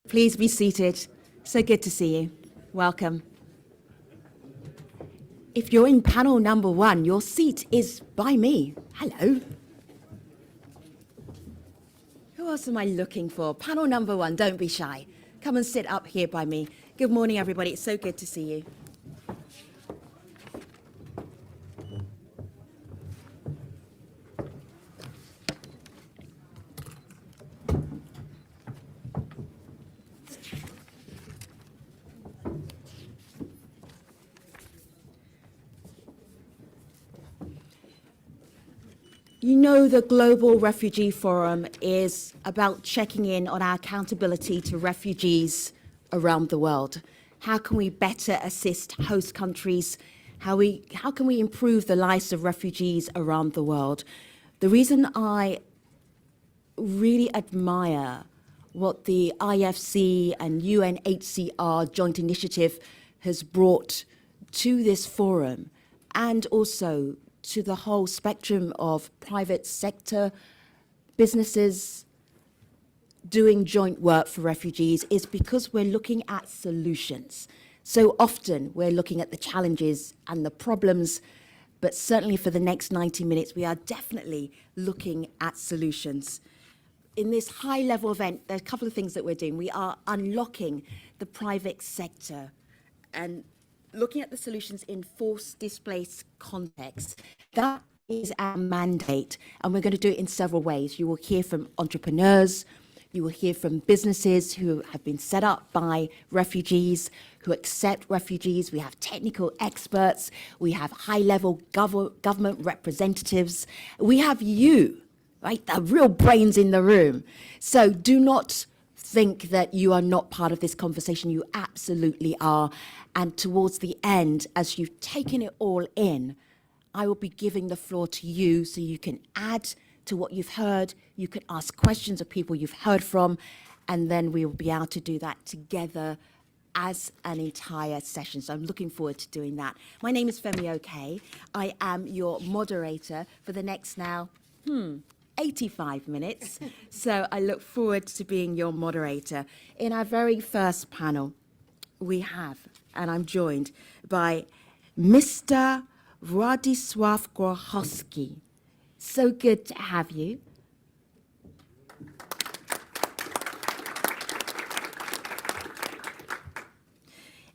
Please be seated. So good to see you. Welcome. If you're in panel number 1, your seat is by me. Hello. Who else am I looking for? Panel number 1, don't be shy. Come and sit up here by me. Good morning, everybody. It's so good to see you. You know, the Global Refugee Forum is about checking in on our accountability to refugees around the world. How can we better assist host countries? How can we improve the lives of refugees around the world? The reason I really admire what the IFC and UNHCR joint initiative has brought to this forum, and also to the whole spectrum of private sector businesses doing joint work for refugees, is because we're looking at solutions. So often we're looking at the challenges and the problems, but certainly for the next 90 minutes, we are definitely looking at solutions. In this high-level event, there are a couple of things that we're doing. We are unlocking the private sector and looking at the solutions in forced displaced context. That is our mandate, and we're going to do it in several ways. You will hear from entrepreneurs, you will hear from businesses who have been set up by refugees, who accept refugees. We have technical experts, we have high-level government representatives. We have you, right, the real brains in the room. So do not think that you are not part of this conversation. You absolutely are. And towards the end, as you've taken it all in, I will be giving the floor to you so you can add to what you've heard. You can ask questions of people you've heard from, and then we will be able to do that together as an entire session. So I'm looking forward to doing that. My name is Femi Oke. I am your moderator for the next now, 85 minutes. So I look forward to being your moderator. In our very first panel, we have, and I'm joined by Mr. Władysław Grochowski. So good to have you.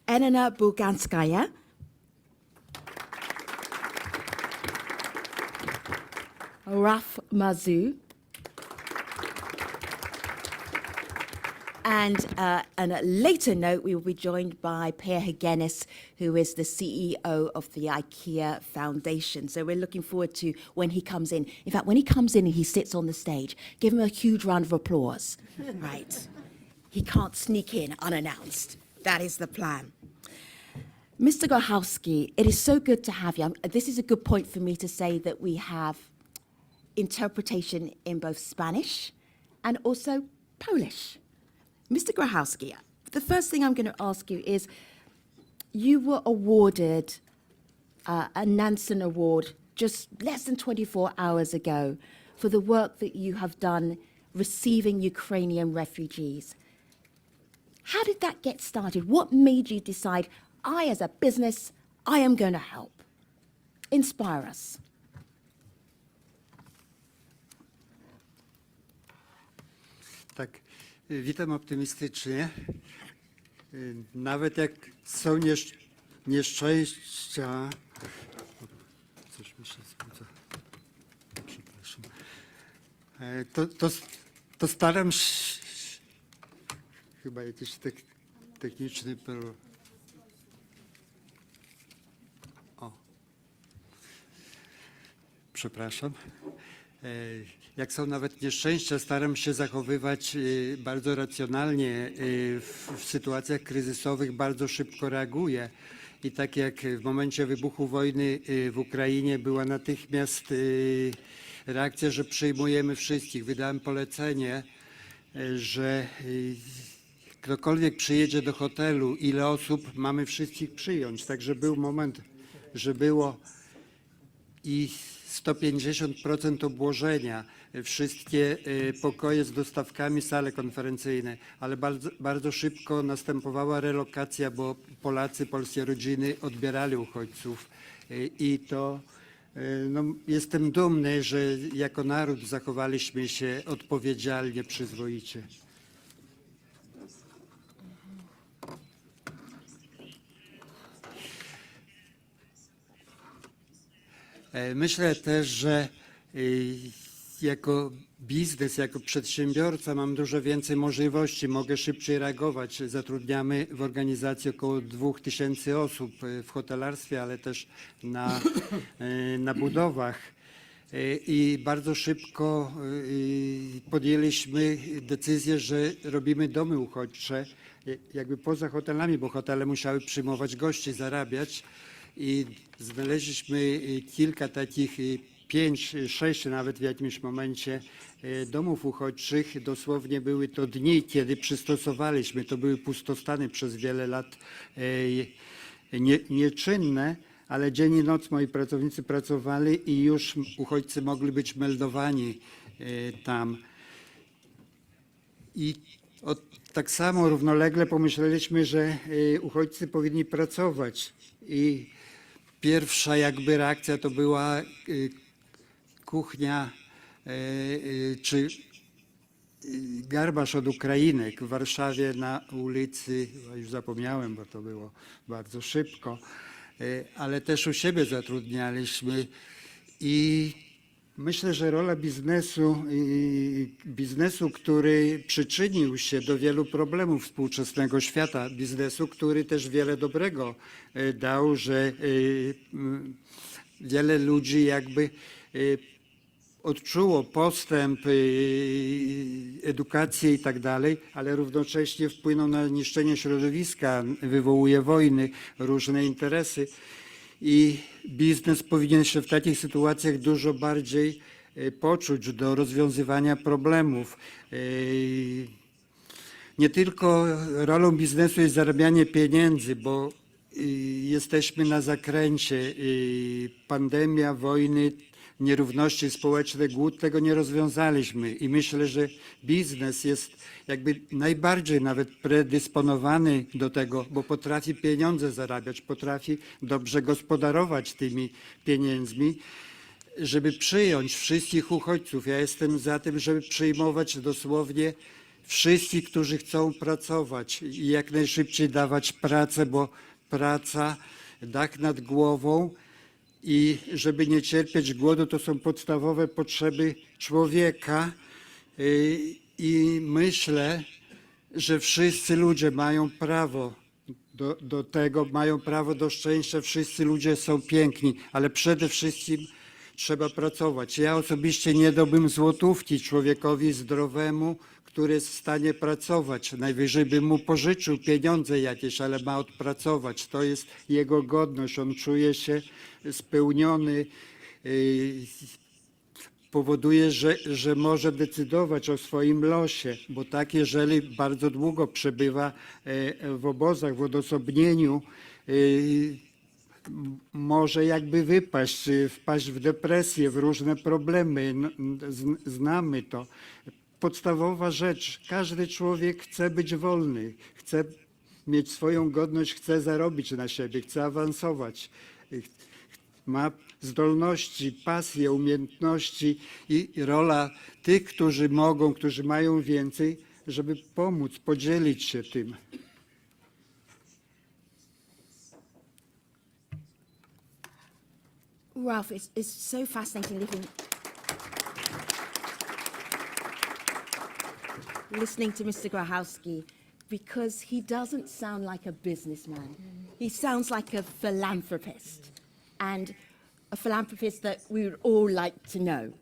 Elena Buganskaya. Raf Mazu. And on a later note, we will be joined by Per Hagenes, who is the CEO of the IKEA Foundation. So we're looking forward to when he comes in. In fact, when he comes in and he sits on the stage, give him a huge round of applause. Right. He can't sneak in unannounced. That is the plan. Mr. Grochowski, it is so good to have you. This is a good point for me to say that we have interpretation in both Spanish and also Polish. Mr. Grochowski, the first thing I'm going to ask you is, you were awarded a Nansen Award just less than 24 hours ago for the work that you have done receiving Ukrainian refugees. How did that get started? What made you decide, I as a business, I am going to help? Inspire us. Tak, witam optymistycznie. Nawet jak są nieszczęścia, coś mi się zgadza, przepraszam, to staram się, chyba jakiś techniczny problem. O, przepraszam. Jak są nawet nieszczęścia, staram się zachowywać bardzo racjonalnie. W sytuacjach kryzysowych bardzo szybko reaguję. I tak jak w momencie wybuchu wojny w Ukrainie była natychmiast reakcja, że przyjmujemy wszystkich. Wydałem polecenie, że ktokolwiek przyjedzie do hotelu, ile osób, mamy wszystkich przyjąć. Także był moment, że było i 150% obłożenia. wszystkie pokoje z dostawkami, sale konferencyjne, ale bardzo szybko następowała relokacja, bo Polacy, polskie rodziny odbierali uchodźców i to no, jestem dumny, że jako naród zachowaliśmy się odpowiedzialnie, przyzwoicie. Myślę też, że jako biznes, jako przedsiębiorca mam dużo więcej możliwości, mogę szybciej reagować. Zatrudniamy w organizacji około 2000 osób w hotelarstwie, ale też na budowach. I bardzo szybko podjęliśmy decyzję, że robimy domy uchodźcze, jakby poza hotelami, bo hotele musiały przyjmować gości, zarabiać. I znaleźliśmy kilka takich, 5, 6 nawet w jakimś momencie domów uchodźczych. Dosłownie były to dni, kiedy przystosowaliśmy. To były pustostany przez wiele lat nieczynne, ale dzień i noc moi pracownicy pracowali i już uchodźcy mogli być meldowani tam. I tak samo równolegle pomyśleliśmy, że uchodźcy powinni pracować. I pierwsza jakby reakcja to była kuchnia czy garbarz od Ukrainek w Warszawie na ulicy, już zapomniałem, bo to było bardzo szybko, ale też u siebie zatrudnialiśmy i myślę, że rola biznesu, który przyczynił się do wielu problemów współczesnego świata, biznesu, który też wiele dobrego dał, że wiele ludzi jakby odczuło postęp, edukację i tak dalej, ale równocześnie wpłynął na niszczenie środowiska, wywołuje wojny, różne interesy. I biznes powinien się w takich sytuacjach dużo bardziej poczuć do rozwiązywania problemów. Nie tylko rolą biznesu jest zarabianie pieniędzy, bo jesteśmy na zakręcie. Pandemia, wojny, nierówności społeczne, głód, tego nie rozwiązaliśmy. I myślę, że biznes jest jakby najbardziej nawet predysponowany do tego, bo potrafi pieniądze zarabiać, potrafi dobrze gospodarować tymi pieniędzmi, żeby przyjąć wszystkich uchodźców. Ja jestem za tym, żeby przyjmować dosłownie wszystkich, którzy chcą pracować i jak najszybciej dawać pracę, bo praca, dach nad głową i żeby nie cierpieć głodu, to są podstawowe potrzeby człowieka. I myślę, że wszyscy ludzie mają prawo do tego, mają prawo do szczęścia. Wszyscy ludzie są piękni, ale przede wszystkim trzeba pracować. Ja osobiście nie dałbym złotówki człowiekowi zdrowemu, który jest w stanie pracować. Najwyżej bym mu pożyczył pieniądze jakieś, ale ma odpracować. To jest jego godność. On czuje się spełniony, powoduje, że może decydować o swoim losie, bo tak, jeżeli bardzo długo przebywa w obozach, w odosobnieniu, może jakby wpaść w depresję, w różne problemy. Znamy to. Podstawowa rzecz, każdy człowiek chce być wolny, chce mieć swoją godność, chce zarobić na siebie, chce awansować, ma zdolności, pasje, umiejętności i rola tych, którzy mogą, którzy mają więcej, żeby pomóc, podzielić się tym. Ralph, it's so fascinating listening to Mr. Grachowski, because he doesn't sound like a businessman. He sounds like a philanthropist, and a philanthropist that we would all like to know.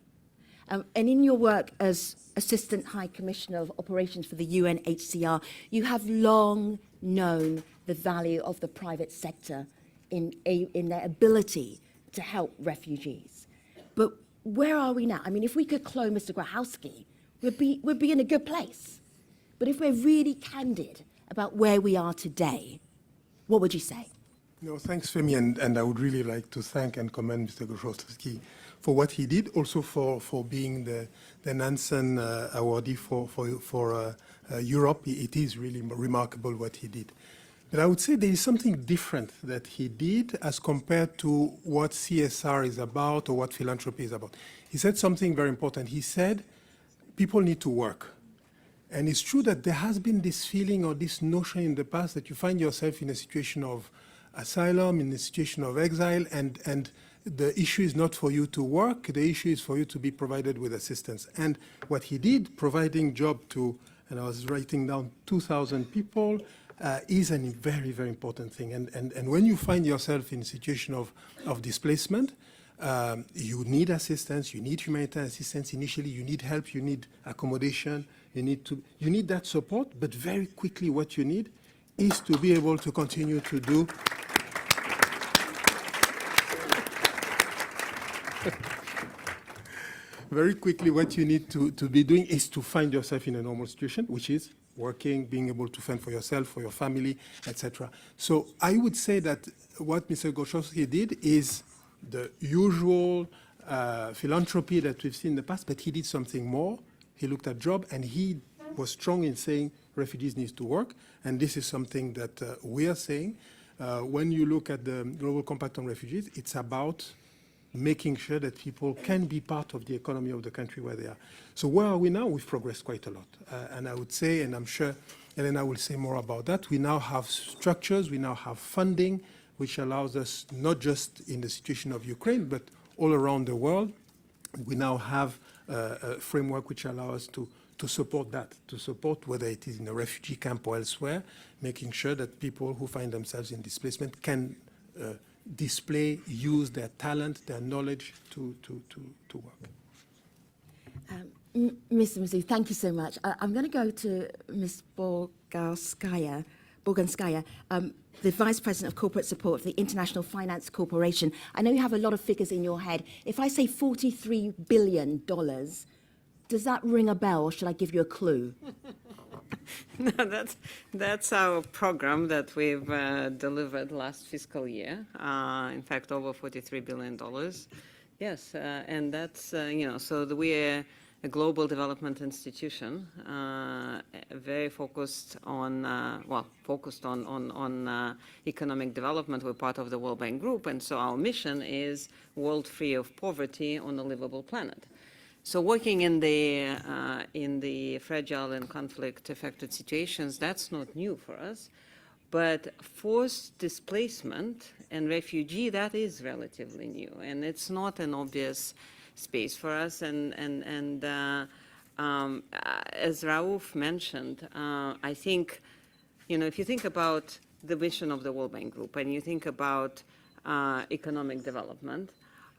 And in your work as Assistant High Commissioner of Operations for the UNHCR, you have long known the value of the private sector in their ability to help refugees. But where are we now? I mean, if we could clone Mr. Grachowski, we'd be in a good place. But if we're really candid about where we are today, what would you say? No, thanks, Femi, and I would really like to thank and commend Mr. Gorzowski for what he did, also for being the Nansen awardee for Europe. It is really remarkable what he did. But I would say there is something different that he did as compared to what CSR is about or what philanthropy is about. He said something very important. He said, people need to work. And it's true that there has been this feeling or this notion in the past that you find yourself in a situation of asylum, in a situation of exile, and the issue is not for you to work, the issue is for you to be provided with assistance. And what he did, providing job to, and I was writing down 2,000 people, is a very, very important thing. And when you find yourself in a situation of displacement, you need assistance, you need humanitarian assistance initially, you need help, you need accommodation, you need that support, but very quickly what you need is to be able to continue to do very quickly what you need to be doing is to find yourself in a normal situation, which is working, being able to fend for yourself, for your family, etc. So I would say that what Mr. Gorzowski did is the usual philanthropy that we've seen in the past, but he did something more. He looked at job, and he was strong in saying refugees need to work, and this is something that we are saying. When you look at the Global Compact on Refugees, it's about making sure that people can be part of the economy of the country where they are. So where are we now? We've progressed quite a lot. And I would say, and I'm sure Elena will say more about that, we now have structures, we now have funding, which allows us, not just in the situation of Ukraine, but all around the world, we now have a framework which allows us to support that, to support whether it is in a refugee camp or elsewhere, making sure that people who find themselves in displacement can display, use their talent, their knowledge to work. Mr. Mazou, thank you so much. I'm going to go to Ms. Borganskaya, the Vice President of Corporate Support of the International Finance Corporation. I know you have a lot of figures in your head. If I say $43 billion, does that ring a bell, or should I give you a clue? No, that's our program that we've delivered last fiscal year. In fact, over $43 billion. Yes, and that's so we're a global development institution, very focused on economic development. We're part of the World Bank Group, and so our mission is world free of poverty on a livable planet. So working in the fragile and conflict-affected situations, that's not new for us. But forced displacement and refugee, that is relatively new, and it's not an obvious space for us. And as Raouf mentioned, I think, if you think about the mission of the World Bank Group and you think about economic development,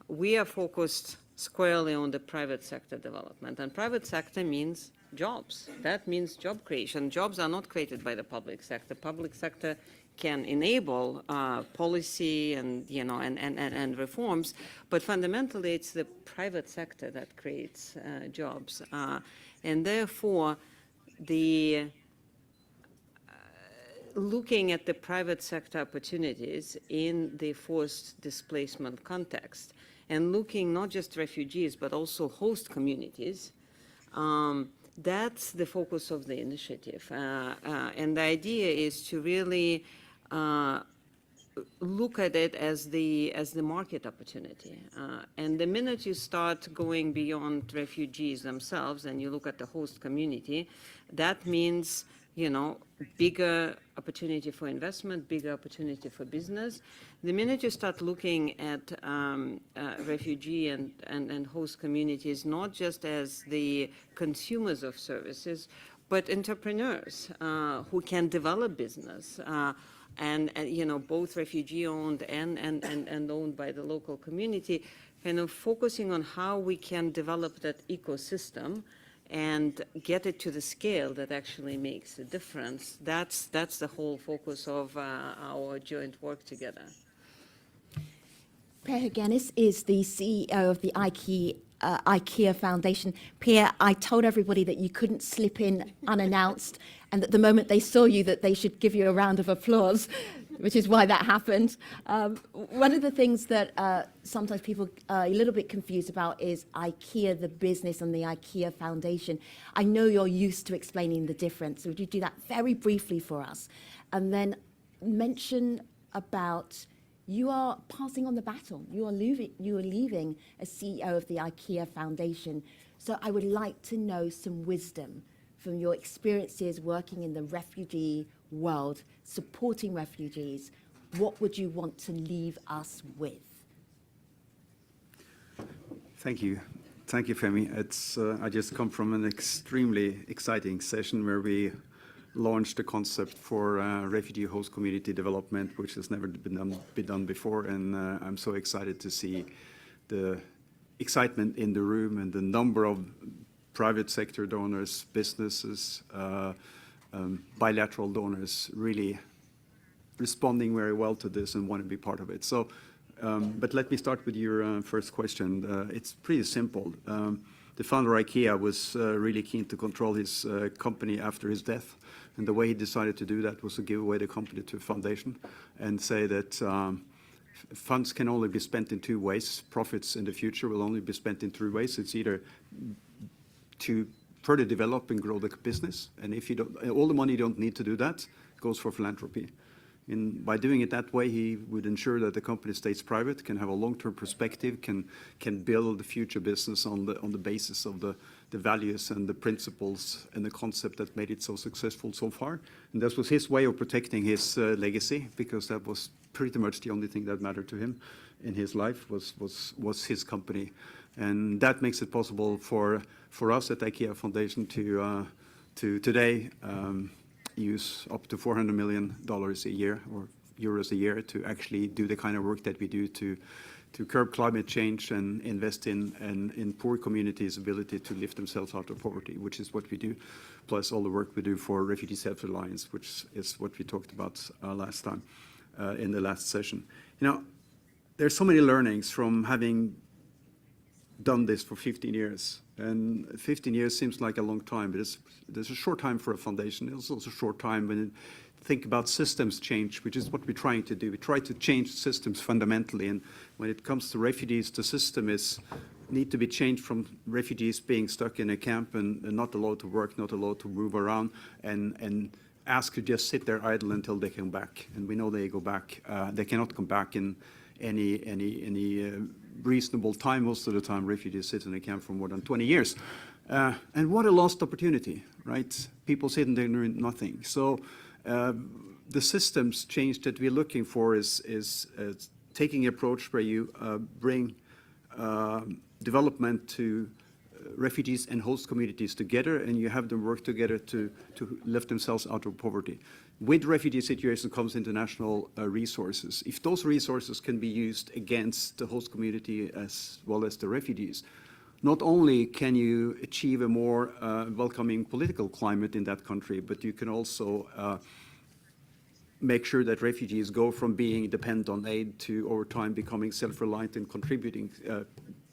we are focused squarely on the private sector development. And private sector means jobs. That means job creation. Jobs are not created by the public sector. Public sector can enable policy and and reforms, but fundamentally it's the private sector that creates jobs, and therefore the looking at the private sector opportunities in the forced displacement context, and looking not just refugees but also host communities. That's the focus of the initiative, and the idea is to really look at it as the market opportunity. And the minute you start going beyond refugees themselves and you look at the host community, that means bigger opportunity for investment, bigger opportunity for business. The minute you start looking at refugee and host communities, not just as the consumers of services, but entrepreneurs who can develop business, and both refugee-owned and owned by the local community, kind of focusing on how we can develop that ecosystem and get it to the scale that actually makes a difference. That's the whole focus of our joint work together. Pierre Hugenis is the CEO of the IKEA Foundation. Pierre, I told everybody that you couldn't slip in unannounced, and that the moment they saw you that they should give you a round of applause. which is why that happened. One of the things that sometimes people are a little bit confused about is IKEA, the business, and the IKEA Foundation. I know you're used to explaining the difference, so would you do that very briefly for us? And then mention about you are passing on the baton. You are leaving as CEO of the IKEA Foundation. So I would like to know some wisdom from your experiences working in the refugee world, supporting refugees. What would you want to leave us with? Thank you. Thank you, Femi. I just come from an extremely exciting session where we launched the concept for refugee host community development, which has never been done before. And I'm so excited to see the excitement in the room and the number of private sector donors, businesses, bilateral donors really responding very well to this and want to be part of it. So, but let me start with your first question. It's pretty simple. The founder of IKEA was really keen to control his company after his death. And the way he decided to do that was to give away the company to a foundation and say that funds can only be spent in two ways. Profits in the future will only be spent in three ways. It's either to further develop and grow the business. And if you don't, all the money you don't need to do that goes for philanthropy. And by doing it that way, he would ensure that the company stays private, can have a long-term perspective, can build the future business on the basis of the values and the principles and the concept that made it so successful so far. And this was his way of protecting his legacy, because that was pretty much the only thing that mattered to him in his life was his company. And that makes it possible for us at IKEA Foundation to today use up to $400 million a year or euros a year to actually do the kind of work that we do to curb climate change and invest in poor communities' ability to lift themselves out of poverty, which is what we do, plus all the work we do for Refugee Self-Reliance, which is what we talked about last time in the last session. You know, there's so many learnings from having done this for 15 years. And 15 years seems like a long time, but there's a short time for a foundation. It's also a short time when you think about systems change, which is what we're trying to do. We try to change systems fundamentally. And when it comes to refugees, the system need to be changed from refugees being stuck in a camp and not allowed to work, not allowed to move around, and asked to just sit there idle until they come back. And we know they go back. They cannot come back in any reasonable time. Most of the time, refugees sit in a camp for more than 20 years. And what a lost opportunity, right? People sitting there doing nothing. So the systems change that we're looking for is taking an approach where you bring development to refugees and host communities together, and you have them work together to lift themselves out of poverty. With refugee situation comes international resources. If those resources can be used against the host community as well as the refugees, not only can you achieve a more welcoming political climate in that country, but you can also make sure that refugees go from being dependent on aid to over time becoming self-reliant and contributing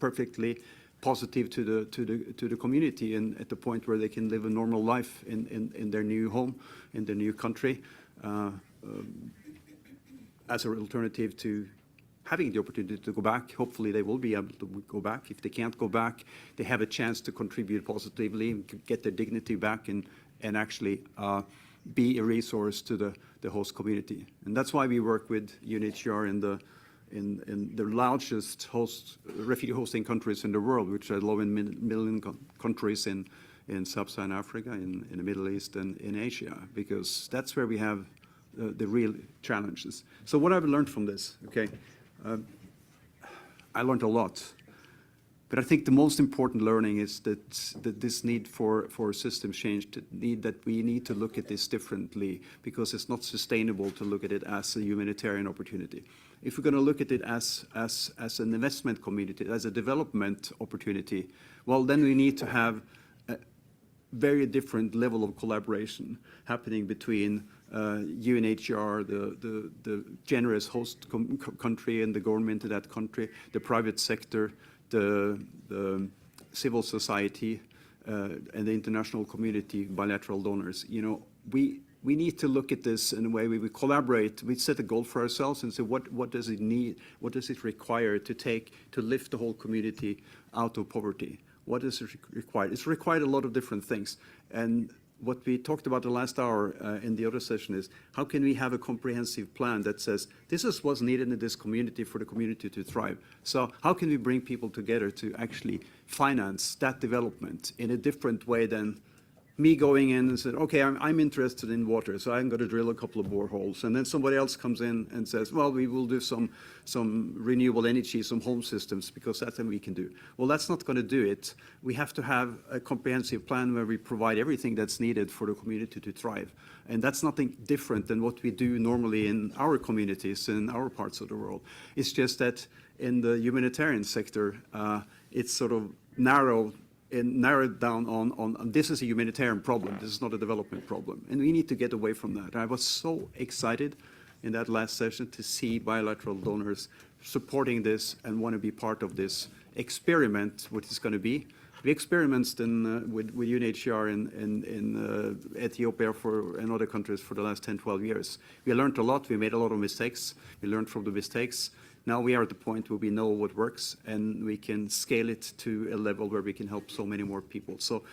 perfectly positive to the community, and at the point where they can live a normal life in their new home, in their new country, as an alternative to having the opportunity to go back. Hopefully they will be able to go back. If they can't go back, they have a chance to contribute positively and get their dignity back and actually be a resource to the host community. And that's why we work with UNHCR in the largest refugee hosting countries in the world, which are low and middle countries in sub-Saharan Africa, in the Middle East, and in Asia, because that's where we have the real challenges. So what I've learned from this, okay, I learned a lot. But I think the most important learning is that this need for system change, that we need to look at this differently, because it's not sustainable to look at it as a humanitarian opportunity. If we're going to look at it as an investment community, as a development opportunity, well, then we need to have a very different level of collaboration happening between UNHCR, the generous host country and the government of that country, the private sector, the civil society, and the international community, bilateral donors. You know, we we need to look at this in a way where we collaborate. We set a goal for ourselves and say, what does it need? What does it require to lift the whole community out of poverty? What is it required? It's required a lot of different things. And what we talked about the last hour in the other session is, how can we have a comprehensive plan that says, this is what's needed in this community for the community to thrive? So how can we bring people together to actually finance that development in a different way than me going in and said, okay, I'm interested in water, so I'm going to drill a couple of boreholes. And then somebody else comes in and says, well, we will do some renewable energy, some home systems, because that's what we can do. Well, that's not going to do it. We have to have a comprehensive plan where we provide everything that's needed for the community to thrive. And that's nothing different than what we do normally in our communities, in our parts of the world. It's just that in the humanitarian sector, it's sort of narrowed down on this is a humanitarian problem, this is not a development problem. And we need to get away from that. I was so excited in that last session to see bilateral donors supporting this and want to be part of this experiment, what it's going to be. We experimented with UNHCR in Ethiopia and other countries for the last 10, 12 years. We learned a lot, we made a lot of mistakes, we learned from the mistakes. Now we are at the point where we know what works and we can scale it to a level where we can help so many more people. So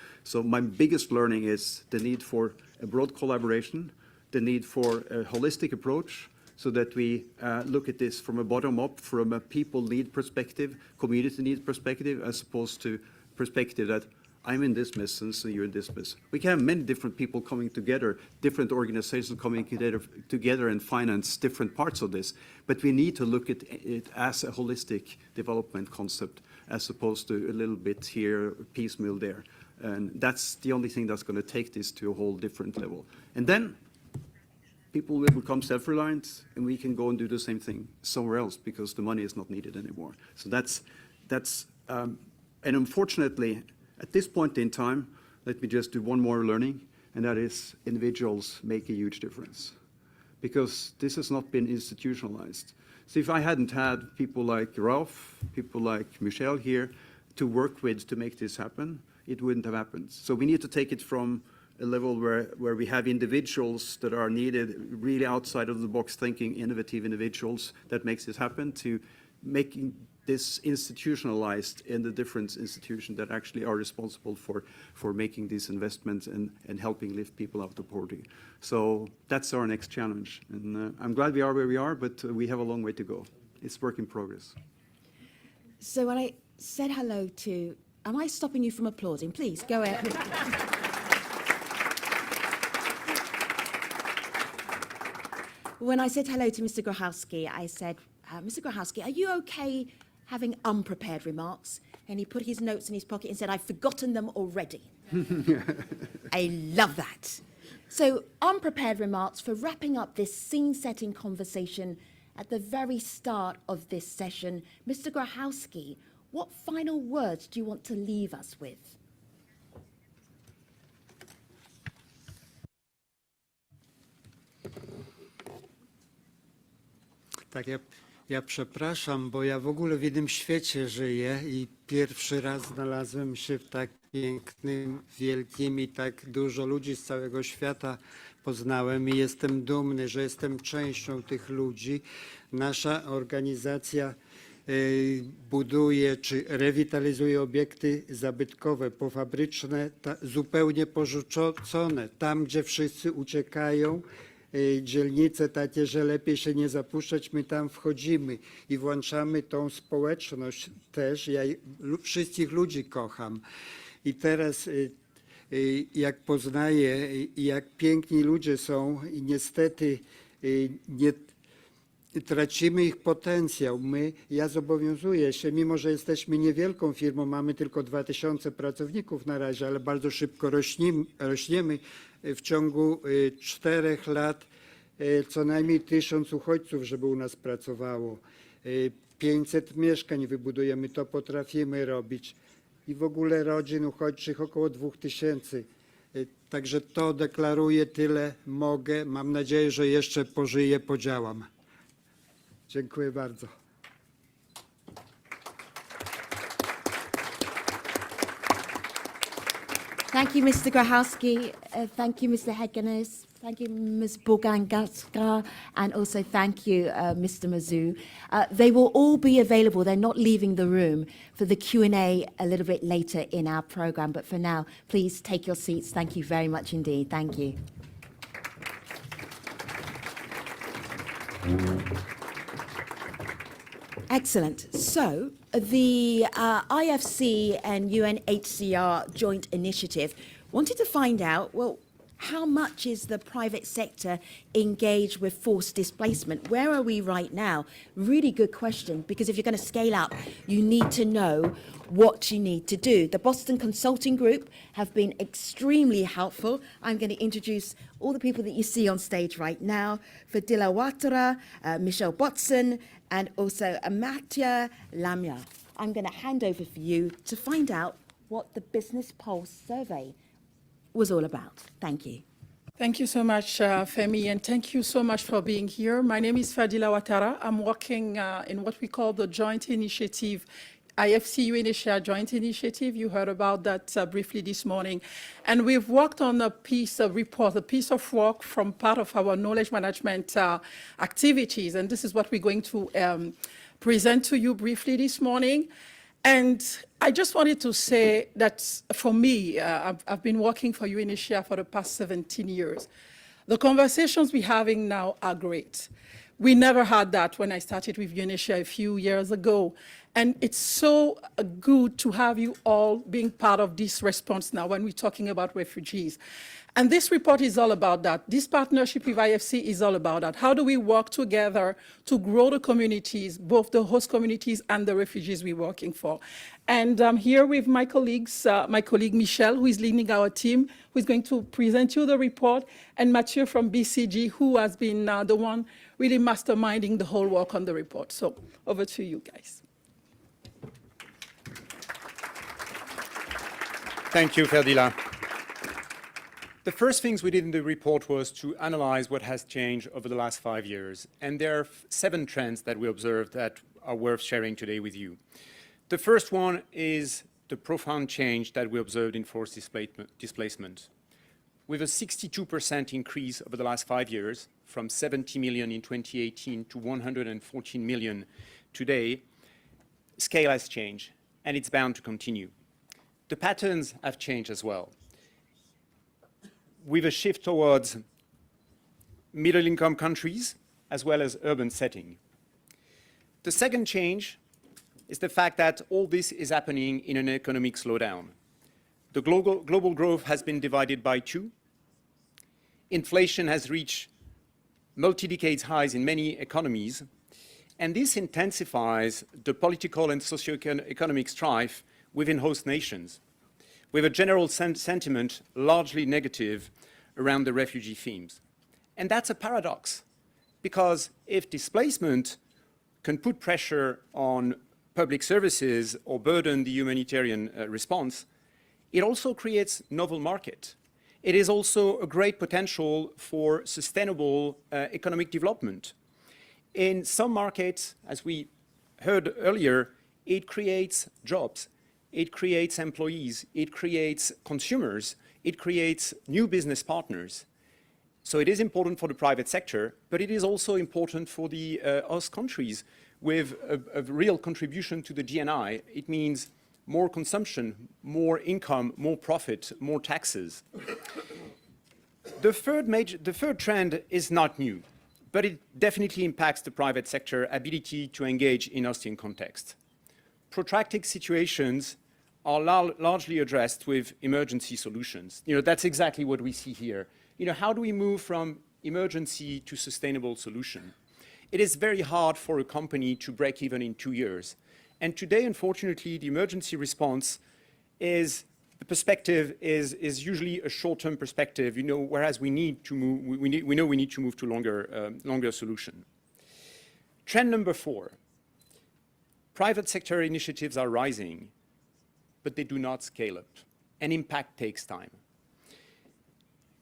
my biggest learning is the need for a broad collaboration, the need for a holistic approach so that we look at this from a bottom-up, from a people need perspective, community need perspective, as opposed to perspective that I'm in this business, so you're in this business. We can have many different people coming together, different organizations coming together and finance different parts of this, but we need to look at it as a holistic development concept as opposed to a little bit here, piecemeal there. And that's the only thing that's going to take this to a whole different level. And then people will become self-reliant and we can go and do the same thing somewhere else because the money is not needed anymore. So and unfortunately, at this point in time, let me just do one more learning, and that is individuals make a huge difference because this has not been institutionalized. So if I hadn't had people like Ralph, people like Michelle here to work with to make this happen, it wouldn't have happened. So we need to take it from a level where we have individuals that are needed, really outside of the box thinking, innovative individuals that makes this happen, to making this institutionalized in the different institutions that actually are responsible for making these investments and helping lift people out of poverty. So that's our next challenge. And I'm glad we are where we are, but we have a long way to go. It's work in progress. So when I said hello to, am I stopping you from applauding? Please, go ahead. When I said hello to Mr. Grochowski, I said, Mr. Grochowski, are you okay having unprepared remarks? And he put his notes in his pocket and said, I've forgotten them already. I love that. So unprepared remarks for wrapping up this scene-setting conversation at the very start of this session. Mr. Grochowski, what final words do you want to leave us with? Tak, ja przepraszam, bo ja w ogóle w innym świecie żyję i pierwszy raz znalazłem się w tak pięknym, wielkim i tak dużo ludzi z całego świata poznałem i jestem dumny, że jestem częścią tych ludzi. Nasza organizacja buduje czy rewitalizuje obiekty zabytkowe, pofabryczne, zupełnie porzucone, tam gdzie wszyscy uciekają. Dzielnice takie, że lepiej się nie zapuszczać, my tam wchodzimy i włączamy tą społeczność też. Ja wszystkich ludzi kocham. I teraz jak poznaję, jak piękni ludzie są i niestety nie tracimy ich potencjał. Ja zobowiązuję się, mimo że jesteśmy niewielką firmą, mamy tylko 2000 pracowników na razie, ale bardzo szybko rośniemy. W ciągu 4 lat co najmniej 1000 uchodźców, żeby u nas pracowało. 500 mieszkań wybudujemy, to potrafimy robić. I w ogóle rodzin uchodźczych około 2000. Także to deklaruję, tyle mogę. Mam nadzieję, że jeszcze pożyję, podziałam. Dziękuję bardzo. Thank you, Mr. Grochowski. Thank you, Mr. Hegenes. Thank you, Ms. Bogangaska, and also thank you, Mr. Mazu. They will all be available. They're not leaving the room for the Q&A a little bit later in our program. But for now, please take your seats. Thank you very much indeed. Thank you. Excellent. So the IFC and UNHCR joint initiative wanted to find out, well, how much is the private sector engaged with forced displacement? Where are we right now? Really good question, because if you're going to scale up, you need to know what you need to do. The Boston Consulting Group have been extremely helpful. I'm going to introduce all the people that you see on stage right now. Fadila Ouattara, Michelle Botson, and also Amatya Lamia. I'm going to hand over for you to find out what the Business Pulse survey was all about. Thank you. Thank you so much, Femi, and thank you so much for being here. My name is Fadila Ouattara. I'm working in what we call the joint initiative, IFC UNHCR joint initiative. You heard about that briefly this morning. And we've worked on a piece of report, a piece of work from part of our knowledge management activities. And this is what we're going to present to you briefly this morning. And I just wanted to say that for me, I've been working for UNHCR for the past 17 years. The conversations we're having now are great. We never had that when I started with UNHCR a few years ago. And it's so good to have you all being part of this response now when we're talking about refugees. And this report is all about that. This partnership with IFC is all about that. How do we work together to grow the communities, both the host communities and the refugees we're working for? And I'm here with my colleagues, my colleague Michelle, who is leading our team, who is going to present you the report, and Mathieu from BCG, who has been the one really masterminding the whole work on the report. So over to you guys. Thank you, Ferdila. The first things we did in the report was to analyze what has changed over the last 5 years. And there are 7 trends that we observed that are worth sharing today with you. The first one is the profound change that we observed in forced displacement. With a 62% increase over the last 5 years, from 70 million in 2018 to 114 million today, scale has changed, and it's bound to continue. The patterns have changed as well, with a shift towards middle-income countries as well as urban setting. The second change is the fact that all this is happening in an economic slowdown. The global growth has been divided by 2. Inflation has reached multi-decades highs in many economies, and this intensifies the political and socio-economic strife within host nations, with a general sentiment largely negative around the refugee themes. And that's a paradox, because if displacement can put pressure on public services or burden the humanitarian response, it also creates novel market. It is also a great potential for sustainable economic development. In some markets, as we heard earlier, it creates jobs. It creates employees, it creates consumers, it creates new business partners. So it is important for the private sector, but it is also important for the host countries with a real contribution to the GNI. It means more consumption, more income, more profit, more taxes. The third trend is not new, but it definitely impacts the private sector ability to engage in hostile context. Protracted situations are largely addressed with emergency solutions. That's exactly what we see here. How do we move from emergency to sustainable solution? It is very hard for a company to break even in 2 years. And today, unfortunately, the emergency response the perspective is usually a short-term perspective, whereas we need to move, we need to move to longer solution. Trend number 4, private sector initiatives are rising, but they do not scale up, and impact takes time.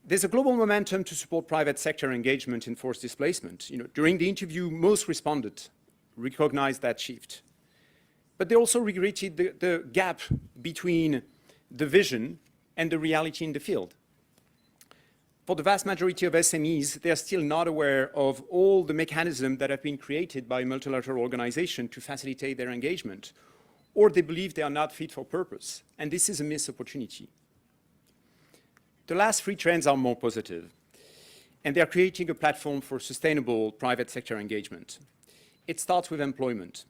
There's a global momentum to support private sector engagement in forced displacement. During the interview, most respondents recognized that shift. But they also regretted the gap between the vision and the reality in the field. For the vast majority of SMEs, they're still not aware of all the mechanisms that have been created by multilateral organizations to facilitate their engagement, or they believe they are not fit for purpose, and this is a missed opportunity. The last three trends are more positive, and they are creating a platform for sustainable private sector engagement. It starts with employment.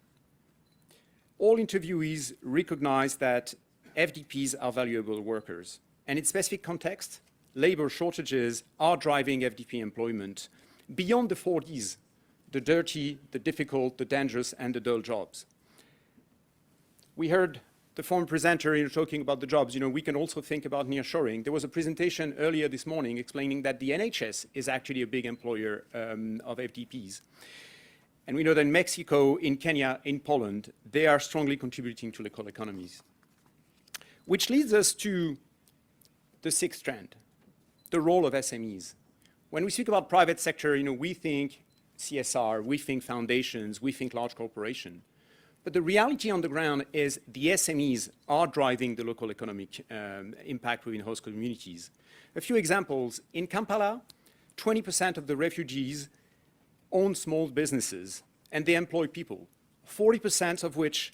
All interviewees recognize that FDPs are valuable workers, and in specific context, labor shortages are driving FDP employment beyond the 4 Ds, the dirty, the difficult, the dangerous, and the dull jobs. We heard the former presenter talking about the jobs. We can also think about nearshoring. There was a presentation earlier this morning explaining that the NHS is actually a big employer of FDPs. And we know that in Mexico, in Kenya, in Poland, they are strongly contributing to local economies. Which leads us to the sixth trend, the role of SMEs. When we speak about private sector, we think CSR, we think foundations, we think large corporation. But the reality on the ground is the SMEs are driving the local economic impact within host communities. A few examples. In Kampala, 20% of the refugees own small businesses and they employ people, 40% of which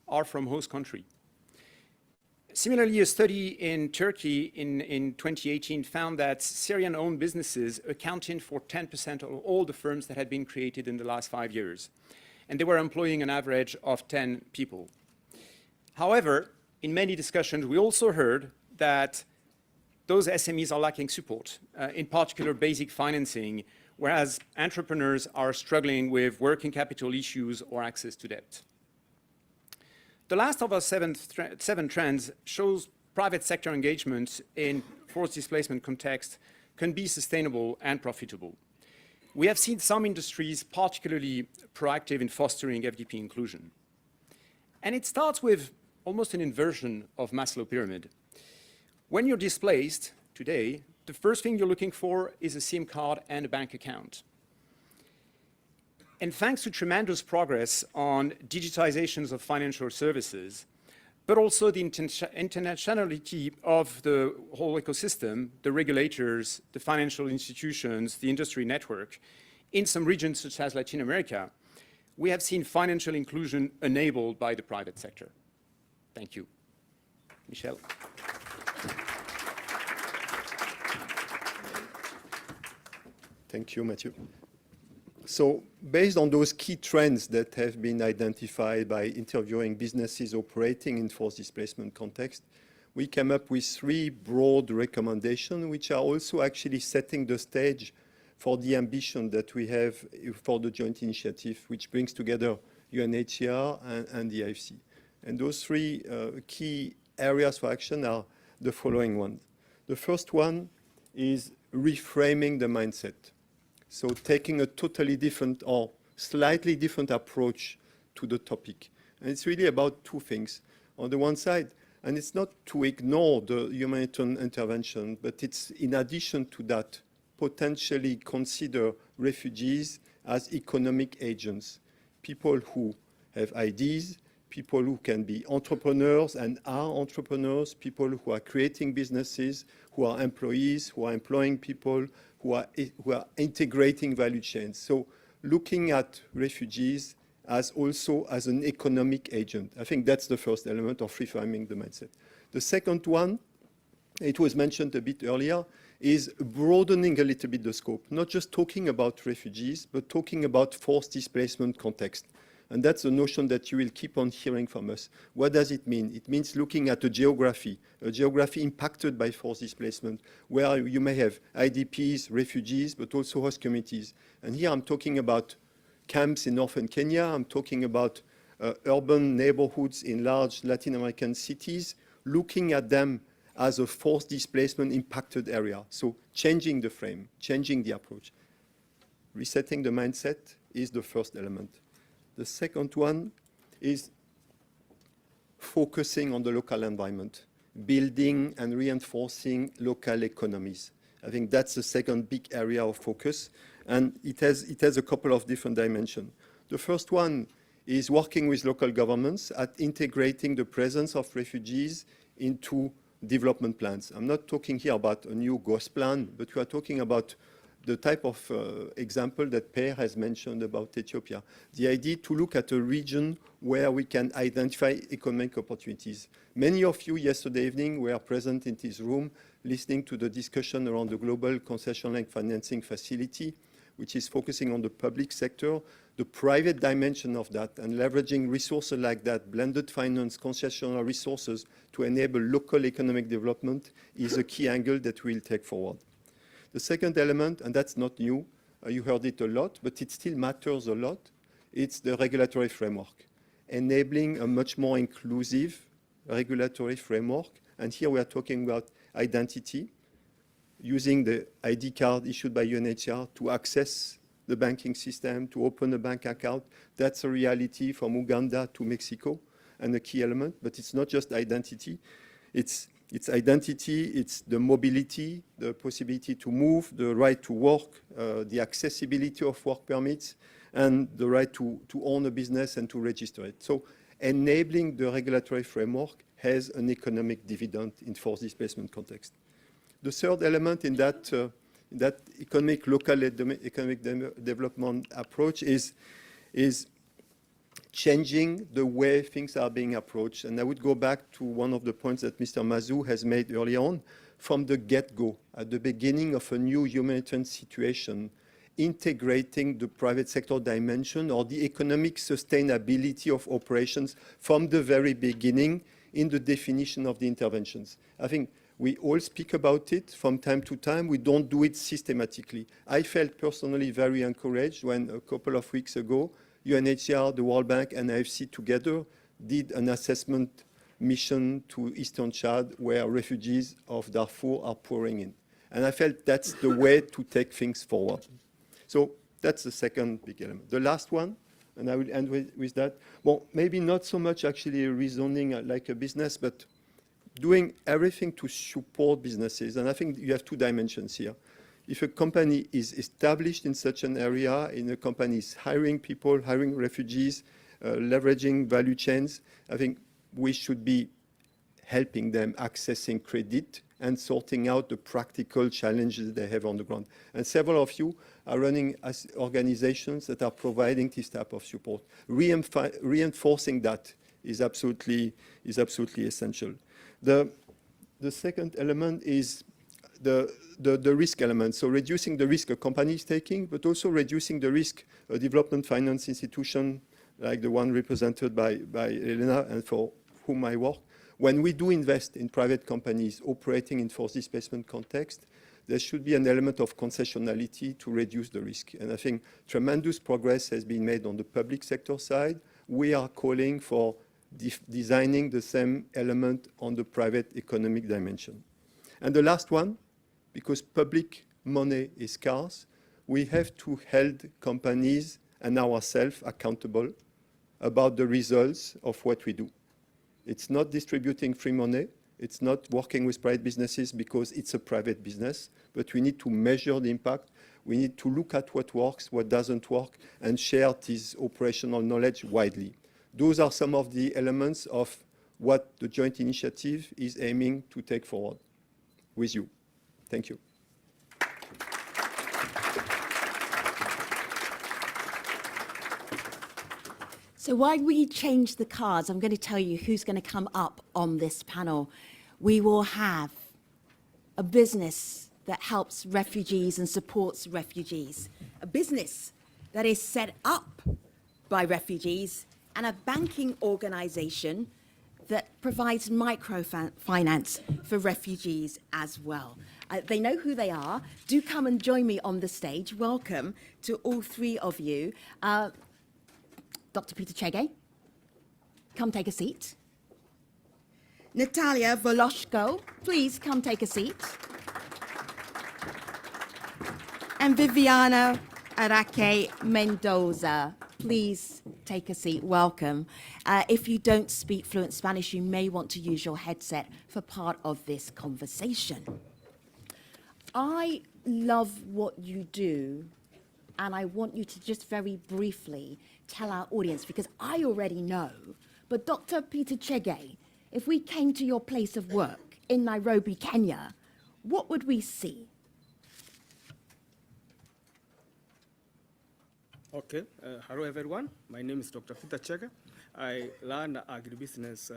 are from host country. Similarly, a study in Turkey in 2018 found that Syrian-owned businesses accounted for 10% of all the firms that had been created in the last 5 years. And they were employing an average of 10 people. However, in many discussions, we also heard that those SMEs are lacking support, in particular basic financing, whereas entrepreneurs are struggling with working capital issues or access to debt. The last of our seven trends shows private sector engagement in forced displacement context can be sustainable and profitable. We have seen some industries particularly proactive in fostering FDP inclusion. And it starts with almost an inversion of Maslow pyramid. When you're displaced today, the first thing you're looking for is a SIM card and a bank account. And thanks to tremendous progress on digitizations of financial services, but also the internationality of the whole ecosystem, the regulators, the financial institutions, the industry network, in some regions such as Latin America, we have seen financial inclusion enabled by the private sector. Thank you. Michel. Thank you, Mathieu. So based on those key trends that have been identified by interviewing businesses operating in forced displacement context, we came up with 3 broad recommendations, which are also actually setting the stage for the ambition that we have for the joint initiative, which brings together UNHCR and the IFC. And those 3 key areas for action are the following ones. The first one is reframing the mindset. So taking a totally different or slightly different approach to the topic. And it's really about 2 things. On the one side, and it's not to ignore the humanitarian intervention, but it's in addition to that, potentially consider refugees as economic agents, people who have ideas, people who can be entrepreneurs and are entrepreneurs, people who are creating businesses, who are employees, who are employing people, who are integrating value chains. So looking at refugees as also as an economic agent. I think that's the first element of reframing the mindset. The second one, it was mentioned a bit earlier, is broadening a little bit the scope, not just talking about refugees, but talking about forced displacement context. And that's the notion that you will keep on hearing from us. What does it mean? It means looking at a geography impacted by forced displacement, where you may have IDPs, refugees, but also host communities. And here I'm talking about camps in northern Kenya. I'm talking about urban neighborhoods in large Latin American cities, looking at them as a forced displacement impacted area. So changing the frame, changing the approach. Resetting the mindset is the first element. The second one is focusing on the local environment, building and reinforcing local economies. I think that's the second big area of focus, and it has a couple of different dimensions. The first one is working with local governments at integrating the presence of refugees into development plans. I'm not talking here about a new GOS plan, but we are talking about the type of example that Per has mentioned about Ethiopia. The idea to look at a region where we can identify economic opportunities. Many of you yesterday evening were present in this room listening to the discussion around the Global Concession-Linked Financing Facility, which is focusing on the public sector, the private dimension of that, and leveraging resources like that, blended finance, concessional resources to enable local economic development is a key angle that we'll take forward. The second element, and that's not new, you heard it a lot, but it still matters a lot, it's the regulatory framework, enabling a much more inclusive regulatory framework. And here we are talking about identity, using the ID card issued by UNHCR to access the banking system, to open a bank account. That's a reality from Uganda to Mexico, and a key element. But it's not just identity. It's identity, it's the mobility, the possibility to move, the right to work, the accessibility of work permits, and the right to own a business and to register it. So enabling the regulatory framework has an economic dividend in forced displacement context. The third element in that local economic development approach is changing the way things are being approached. And I would go back to one of the points that Mr. Mazou has made early on. From the get-go, at the beginning of a new humanitarian situation, integrating the private sector dimension or the economic sustainability of operations from the very beginning in the definition of the interventions. I think we all speak about it from time to time. We don't do it systematically. I felt personally very encouraged when a couple of weeks ago, UNHCR, the World Bank, and IFC together did an assessment mission to Eastern Chad where refugees of Darfur are pouring in. And I felt that's the way to take things forward. So that's the second big element. The last one, and I will end with that, well, maybe not so much actually reasoning like a business, but doing everything to support businesses. And I think you have two dimensions here. If a company is established in such an area, in a company is hiring people, hiring refugees, leveraging value chains, I think we should be helping them accessing credit and sorting out the practical challenges they have on the ground. And several of you are running as organizations that are providing this type of support. Reinforcing that is absolutely essential. The second element is the risk element. So reducing the risk a company is taking, but also reducing the risk a development finance institution like the one represented by Elena and for whom I work. When we do invest in private companies operating in forced displacement context, there should be an element of concessionality to reduce the risk. And I think tremendous progress has been made on the public sector side. We are calling for designing the same element on the private economic dimension. And the last one, because public money is scarce, we have to hold companies and ourselves accountable about the results of what we do. It's not distributing free money. It's not working with private businesses because it's a private business, but we need to measure the impact. We need to look at what works, what doesn't work, and share this operational knowledge widely. Those are some of the elements of what the joint initiative is aiming to take forward with you. Thank you. So while we change the cards, I'm going to tell you who's going to come up on this panel. We will have a business that helps refugees and supports refugees, a business that is set up by refugees, and a banking organization that provides microfinance for refugees as well. They know who they are. Do come and join me on the stage. Welcome to all three of you. Dr. Peter Chege, come take a seat. Natalia Voloshko, please come take a seat. And Viviana Araque Mendoza, please take a seat. Welcome. If you don't speak fluent Spanish, you may want to use your headset for part of this conversation. I love what you do, and I want you to just very briefly tell our audience, because I already know, but Dr. Peter Chege, if we came to your place of work in Nairobi, Kenya, what would we see? Okay, hello everyone. My name is Dr. Peter Chege. I run an agribusiness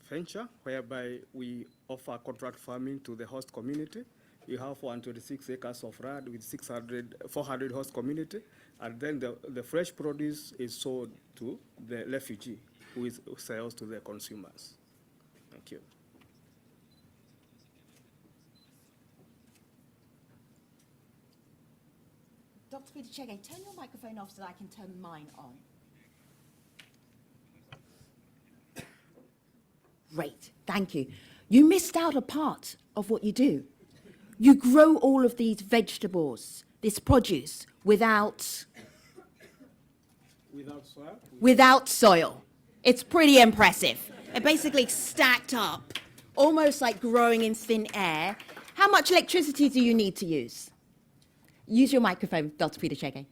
venture whereby we offer contract farming to the host community. We have 126 acres of land with 400 host community, and then the fresh produce is sold to the refugee who sells to the consumers. Thank you. Dr. Peter Chege, turn your microphone off so that I can turn mine on. Great, thank you. You missed out a part of what you do. You grow all of these vegetables, this produce, without soil? without soil. It's pretty impressive. They're basically stacked up, almost like growing in thin air. How much electricity do you need to use? Use your microphone, Dr. Peter Chege.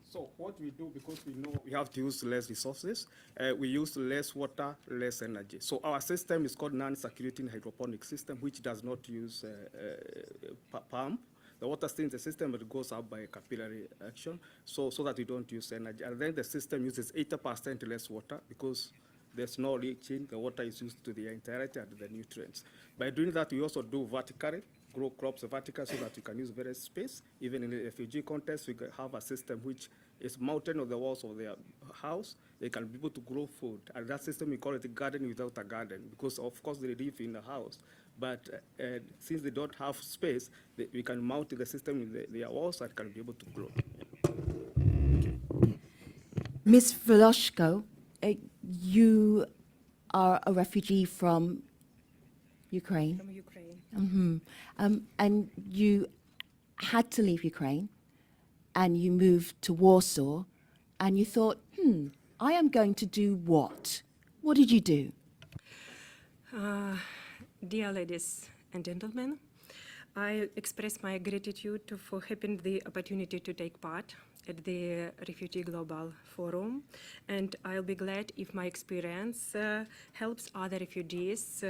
So what we do, because we know we have to use less resources, we use less water, less energy. So our system is called non-circulating hydroponic system, which does not use pump. The water stays in the system, but it goes up by capillary action, so that we don't use energy. And then the system uses 80% less water because there's no leaching. The water is used to the entirety and the nutrients. By doing that, we also do vertically, grow crops vertically so that we can use various space. Even in the refugee context, we can have a system which is mounted on the walls of their house. They can be able to grow food. And that system, we call it a garden without a garden, because of course they live in a house. But since they don't have space, we can mount the system in their walls and can be able to grow. Ms. Veloshko, you are a refugee from Ukraine. From Ukraine. And you had to leave Ukraine, and you moved to Warsaw, and you thought, I am going to do what? What did you do? Dear ladies and gentlemen, I express my gratitude for having the opportunity to take part at the Refugee Global Forum, and I'll be glad if my experience helps other refugees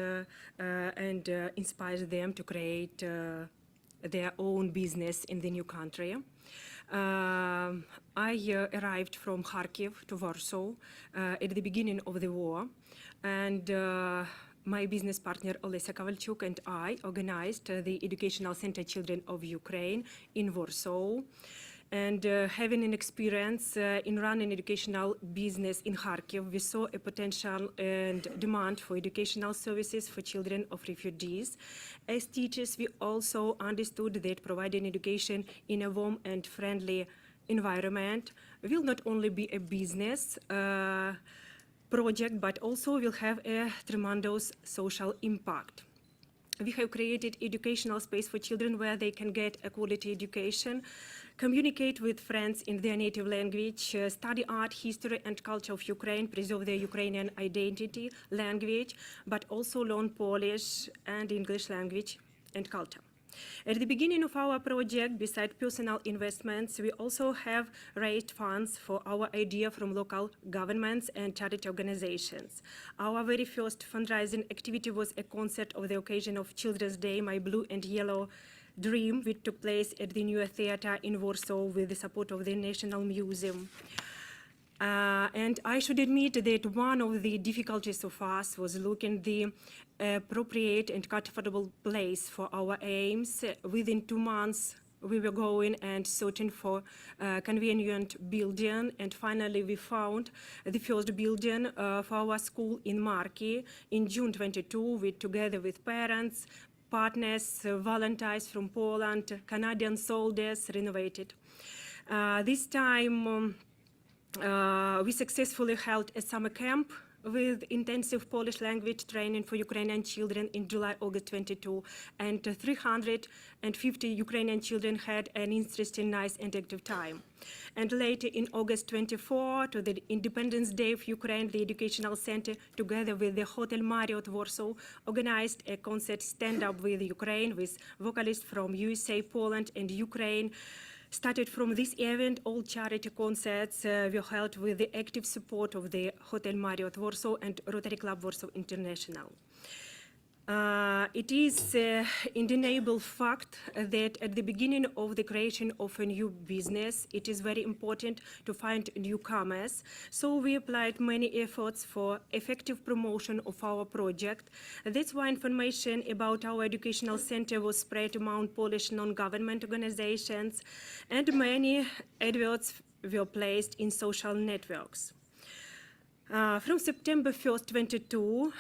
and inspires them to create their own business in the new country. I arrived from Kharkiv to Warsaw at the beginning of the war, and my business partner Olesa Kowalczuk and I organized the Educational Center Children of Ukraine in Warsaw. And having an experience in running educational business in Kharkiv, we saw a potential and demand for educational services for children of refugees. As teachers, we also understood that providing education in a warm and friendly environment will not only be a business project, but also will have a tremendous social impact. We have created educational space for children where they can get a quality education, communicate with friends in their native language, study art, history and culture of Ukraine, preserve their Ukrainian identity, language, but also learn Polish and English language and culture. At the beginning of our project, besides personal investments, we also have raised funds for our idea from local governments and charity organizations. Our very first fundraising activity was a concert of the occasion of Children's Day, My Blue and Yellow Dream, which took place at the New Theater in Warsaw with the support of the National Museum. And I should admit that one of the difficulties of us was looking the appropriate and comfortable place for our aims. Within 2 months, we were going and searching for a convenient building, and finally we found the first building for our school in Marki in June 22, together with parents, partners, volunteers from Poland, Canadian soldiers, renovated. This time, we successfully held a summer camp with intensive Polish language training for Ukrainian children in July, August 22, and 350 Ukrainian children had an interesting, nice and active time. And later in August 24, to the Independence Day of Ukraine, the Educational Center, together with the Hotel Marriott Warsaw, organized a concert stand-up with Ukraine with vocalists from USA, Poland, and Ukraine. Started from this event, all charity concerts were held with the active support of the Hotel Marriott Warsaw and Rotary Club Warsaw International. It is undeniable fact that at the beginning of the creation of a new business, it is very important to find newcomers. So we applied many efforts for effective promotion of our project. That's why information about our educational center was spread among Polish non-government organizations, and many adverts were placed in social networks. From September 1st, 2022,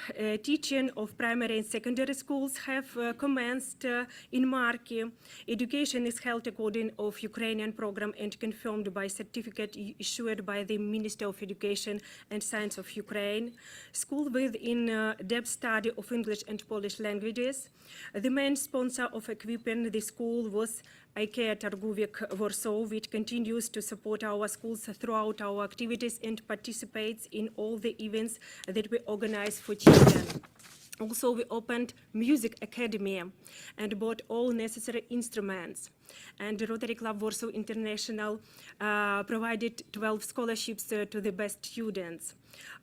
teaching of primary and secondary schools have commenced in Marki. Education is held according to Ukrainian program and confirmed by certificate issued by the Minister of Education and Science of Ukraine. School with in-depth study of English and Polish languages. The main sponsor of equipping the school was IKEA Targowiec Warsaw, which continues to support our schools throughout our activities and participates in all the events that we organize for children. Also, we opened Music Academy and bought all necessary instruments. And the Rotary Club Warsaw International provided 12 scholarships to the best students.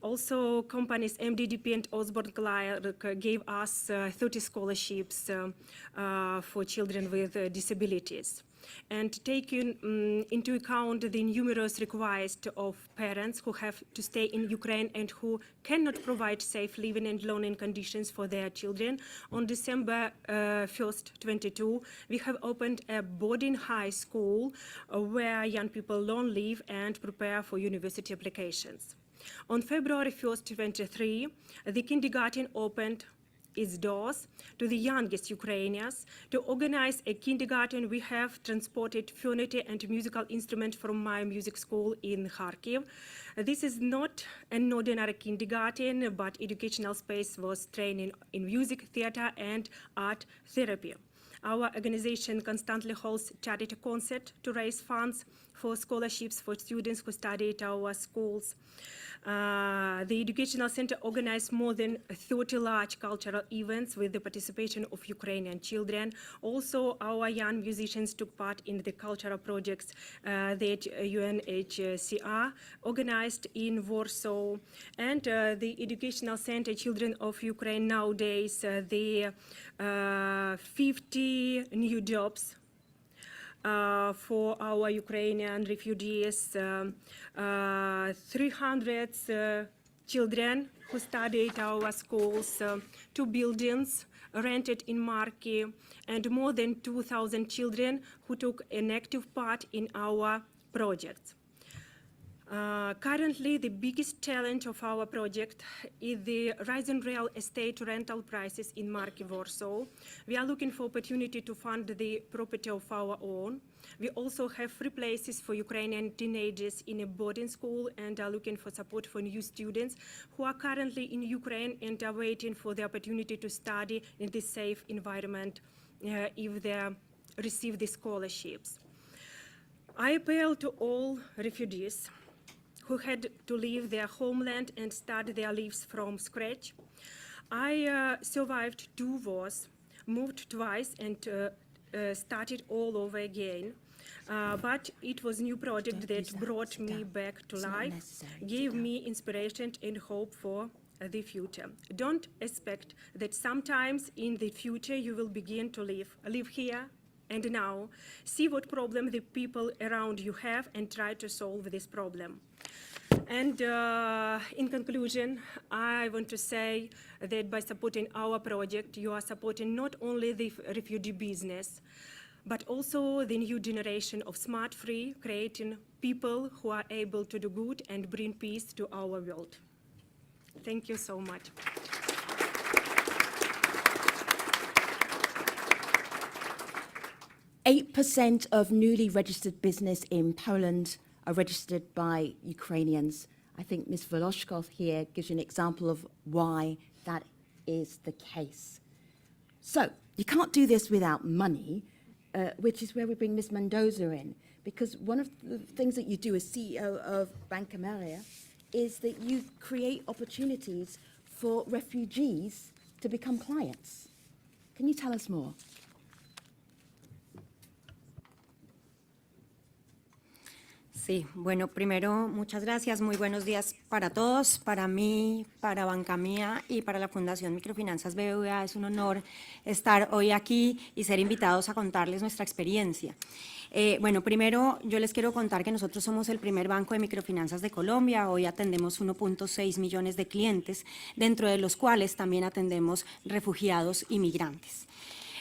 Also, companies MDDP and Osborne Clark gave us 30 scholarships for children with disabilities. And taking into account the numerous requests of parents who have to stay in Ukraine and who cannot provide safe living and learning conditions for their children, on December 1st, 2022, we have opened a boarding high school where young people learn, live, and prepare for university applications. On February 1st, 2023, the kindergarten opened its doors to the youngest Ukrainians. To organize a kindergarten, we have transported furniture and musical instruments from my music school in Kharkiv. This is not an ordinary kindergarten, but educational space was training in music, theater, and art therapy. Our organization constantly holds charity concerts to raise funds for scholarships for students who study at our schools. The Educational Center organized more than 30 large cultural events with the participation of Ukrainian children. Also, our young musicians took part in the cultural projects that UNHCR organized in Warsaw. And the Educational Center Children of Ukraine nowadays, the 50 new jobs for our Ukrainian refugees, 300 children who study at our schools, 2 buildings rented in Marki, and more than 2,000 children who took an active part in our projects. Currently, the biggest challenge of our project is the rising real estate rental prices in Marki, Warsaw. We are looking for opportunity to fund the property of our own. We also have free places for Ukrainian teenagers in a boarding school and are looking for support for new students who are currently in Ukraine and are waiting for the opportunity to study in this safe environment if they receive the scholarships. I appeal to all refugees who had to leave their homeland and start their lives from scratch. I survived 2 wars, moved twice, and started all over again. But it was a new project that brought me back to life, gave me inspiration and hope for the future. Don't expect that sometimes in the future you will begin to live here and now. See what problem the people around you have and try to solve this problem. And in conclusion, I want to say that by supporting our project, you are supporting not only the refugee business, but also the new generation of smart, free, creating people who are able to do good and bring peace to our world. Thank you so much. %8 of newly registered business in Poland are registered by Ukrainians. I think Ms. Voloshkov here gives you an example of why that is the case. So you can't do this without money, which is where we bring Ms. Mendoza in, because one of the things that you do as CEO of Banca Maria is that you create opportunities for refugees to become clients. Can you tell us more? Sí, bueno, primero, muchas gracias. Muy buenos días para todos. Para mí, para Banca Mía y para la Fundación Microfinanzas BBVA es un honor estar hoy aquí y ser invitados a contarles nuestra experiencia. Bueno, primero yo les quiero contar que nosotros somos el primer banco de microfinanzas de Colombia. Hoy atendemos 1.6 millones de clientes, dentro de los cuales también atendemos refugiados y migrantes.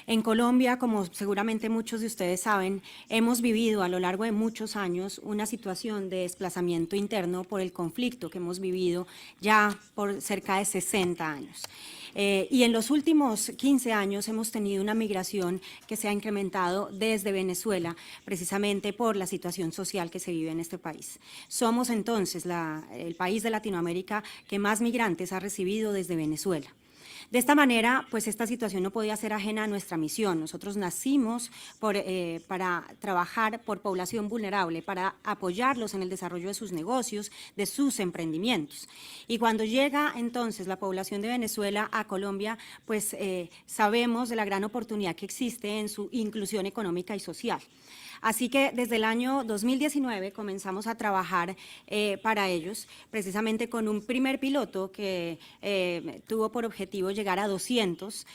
En Colombia, como seguramente muchos de ustedes saben, hemos vivido a lo largo de muchos años una situación de desplazamiento interno por el conflicto que hemos vivido ya por cerca de 60 años. Y en los últimos 15 años hemos tenido una migración que se ha incrementado desde Venezuela, precisamente por la situación social que se vive en este país. Somos entonces el país de Latinoamérica que más migrantes ha recibido desde Venezuela. De esta manera, pues esta situación no podía ser ajena a nuestra misión. Nosotros nacimos para trabajar por población vulnerable, para apoyarlos en el desarrollo de sus negocios, de sus emprendimientos. Y cuando llega entonces la población de Venezuela a Colombia, pues sabemos de la gran oportunidad que existe en su inclusión económica y social. Así que desde el año 2019 comenzamos a trabajar para ellos, precisamente con un primer piloto que tuvo por objetivo llegar a 200,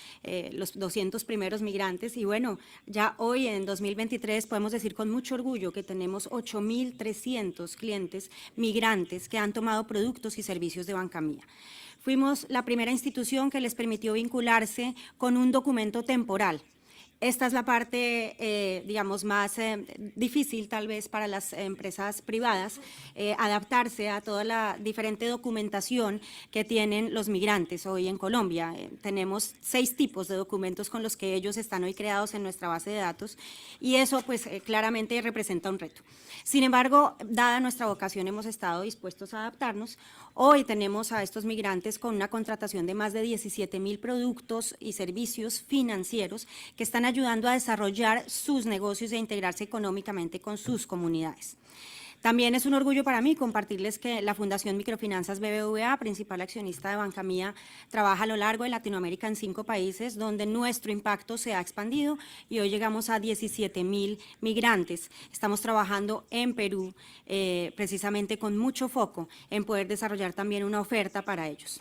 los 200 primeros migrantes. Y bueno, ya hoy en 2023 podemos decir con mucho orgullo que tenemos 8.300 clientes migrantes que han tomado productos y servicios de Banca Mía. Fuimos la primera institución que les permitió vincularse con un documento temporal. Esta es la parte, digamos, más difícil tal vez para las empresas privadas, adaptarse a toda la diferente documentación que tienen los migrantes hoy en Colombia. Tenemos 6 tipos de documentos con los que ellos están hoy creados en nuestra base de datos y eso pues claramente representa un reto. Sin embargo, dada nuestra vocación, hemos estado dispuestos a adaptarnos. Hoy tenemos a estos migrantes con una contratación de más de 17.000 productos y servicios financieros que están ayudando a desarrollar sus negocios e integrarse económicamente con sus comunidades. También es un orgullo para mí compartirles que la Fundación Microfinanzas BBVA, principal accionista de Banca Mía, trabaja a lo largo de Latinoamérica en 5 países donde nuestro impacto se ha expandido y hoy llegamos a 17.000 migrantes. Estamos trabajando en Perú precisamente con mucho foco en poder desarrollar también una oferta para ellos.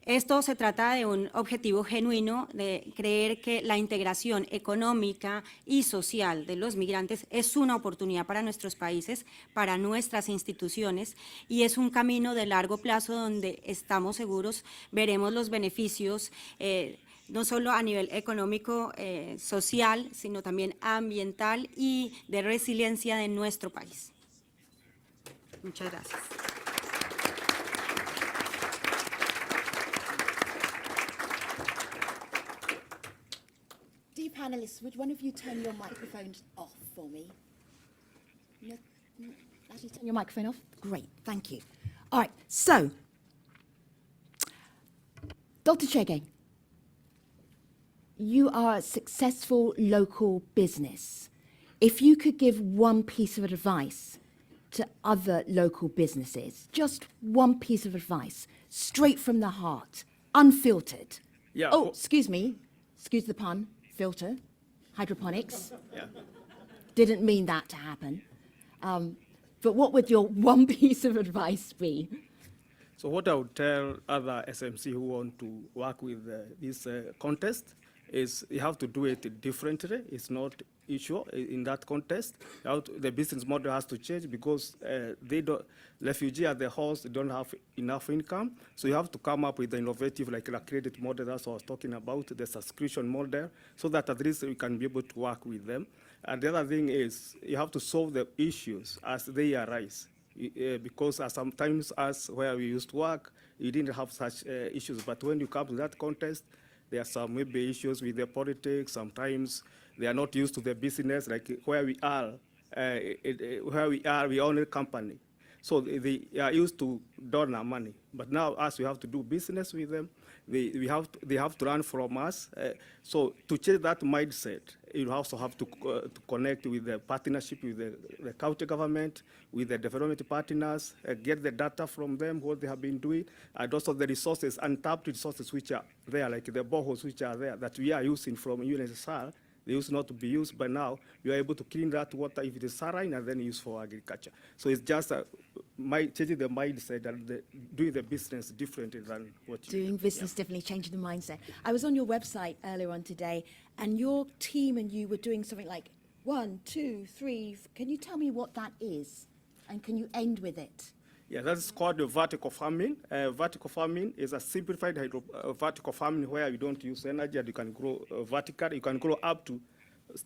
Esto se trata de un objetivo genuino de creer que la integración económica y social de los migrantes es una oportunidad para nuestros países, para nuestras instituciones, y es un camino de largo plazo donde estamos seguros veremos los beneficios no solo a nivel económico, social, sino también ambiental y de resiliencia de nuestro país. Muchas gracias. Dear panelists, would one of you turn your microphones off for me? No, actually, turn your microphone off. Great, thank you. All right, so, Dr. Chege, you are a successful local business. If you could give one piece of advice to other local businesses, just one piece of advice, straight from the heart, unfiltered. Yeah. Oh, excuse me, excuse the pun. Filter, hydroponics. Yeah. Didn't mean that to happen. But what would your one piece of advice be? So what I would tell other SMC who want to work with this contest is you have to do it differently. It's not issue in that contest. The business model has to change because refugee at the host don't have enough income. So you have to come up with an innovative, like a credit model. That's what I was talking about, the subscription model, so that at least we can be able to work with them. And the other thing is you have to solve the issues as they arise. Because sometimes us where we used to work, you didn't have such issues. But when you come to that contest, there are some maybe issues with the politics. Sometimes they are not used to the business, like where we are. We own a company. So they are used to donor money. But now us, we have to do business with them. They have to learn from us. So to change that mindset, you also have to connect with the partnership with the county government, with the development partners, get the data from them, what they have been doing, and also the resources, untapped resources which are there, like the boreholes which are there, that we are using from UNSSR, They used not to be used, but now you are able to clean that water if it is saline and then use for agriculture. So it's just changing the mindset and doing the business differently than what you Doing business differently, changing the mindset. I was on your website earlier on today, and your team and you were doing something like 1, 2, 3. Can you tell me what that is? And can you end with it? Yeah, that's called vertical farming. Vertical farming is a simplified vertical farming where you don't use energy and you can grow vertically. You can grow up to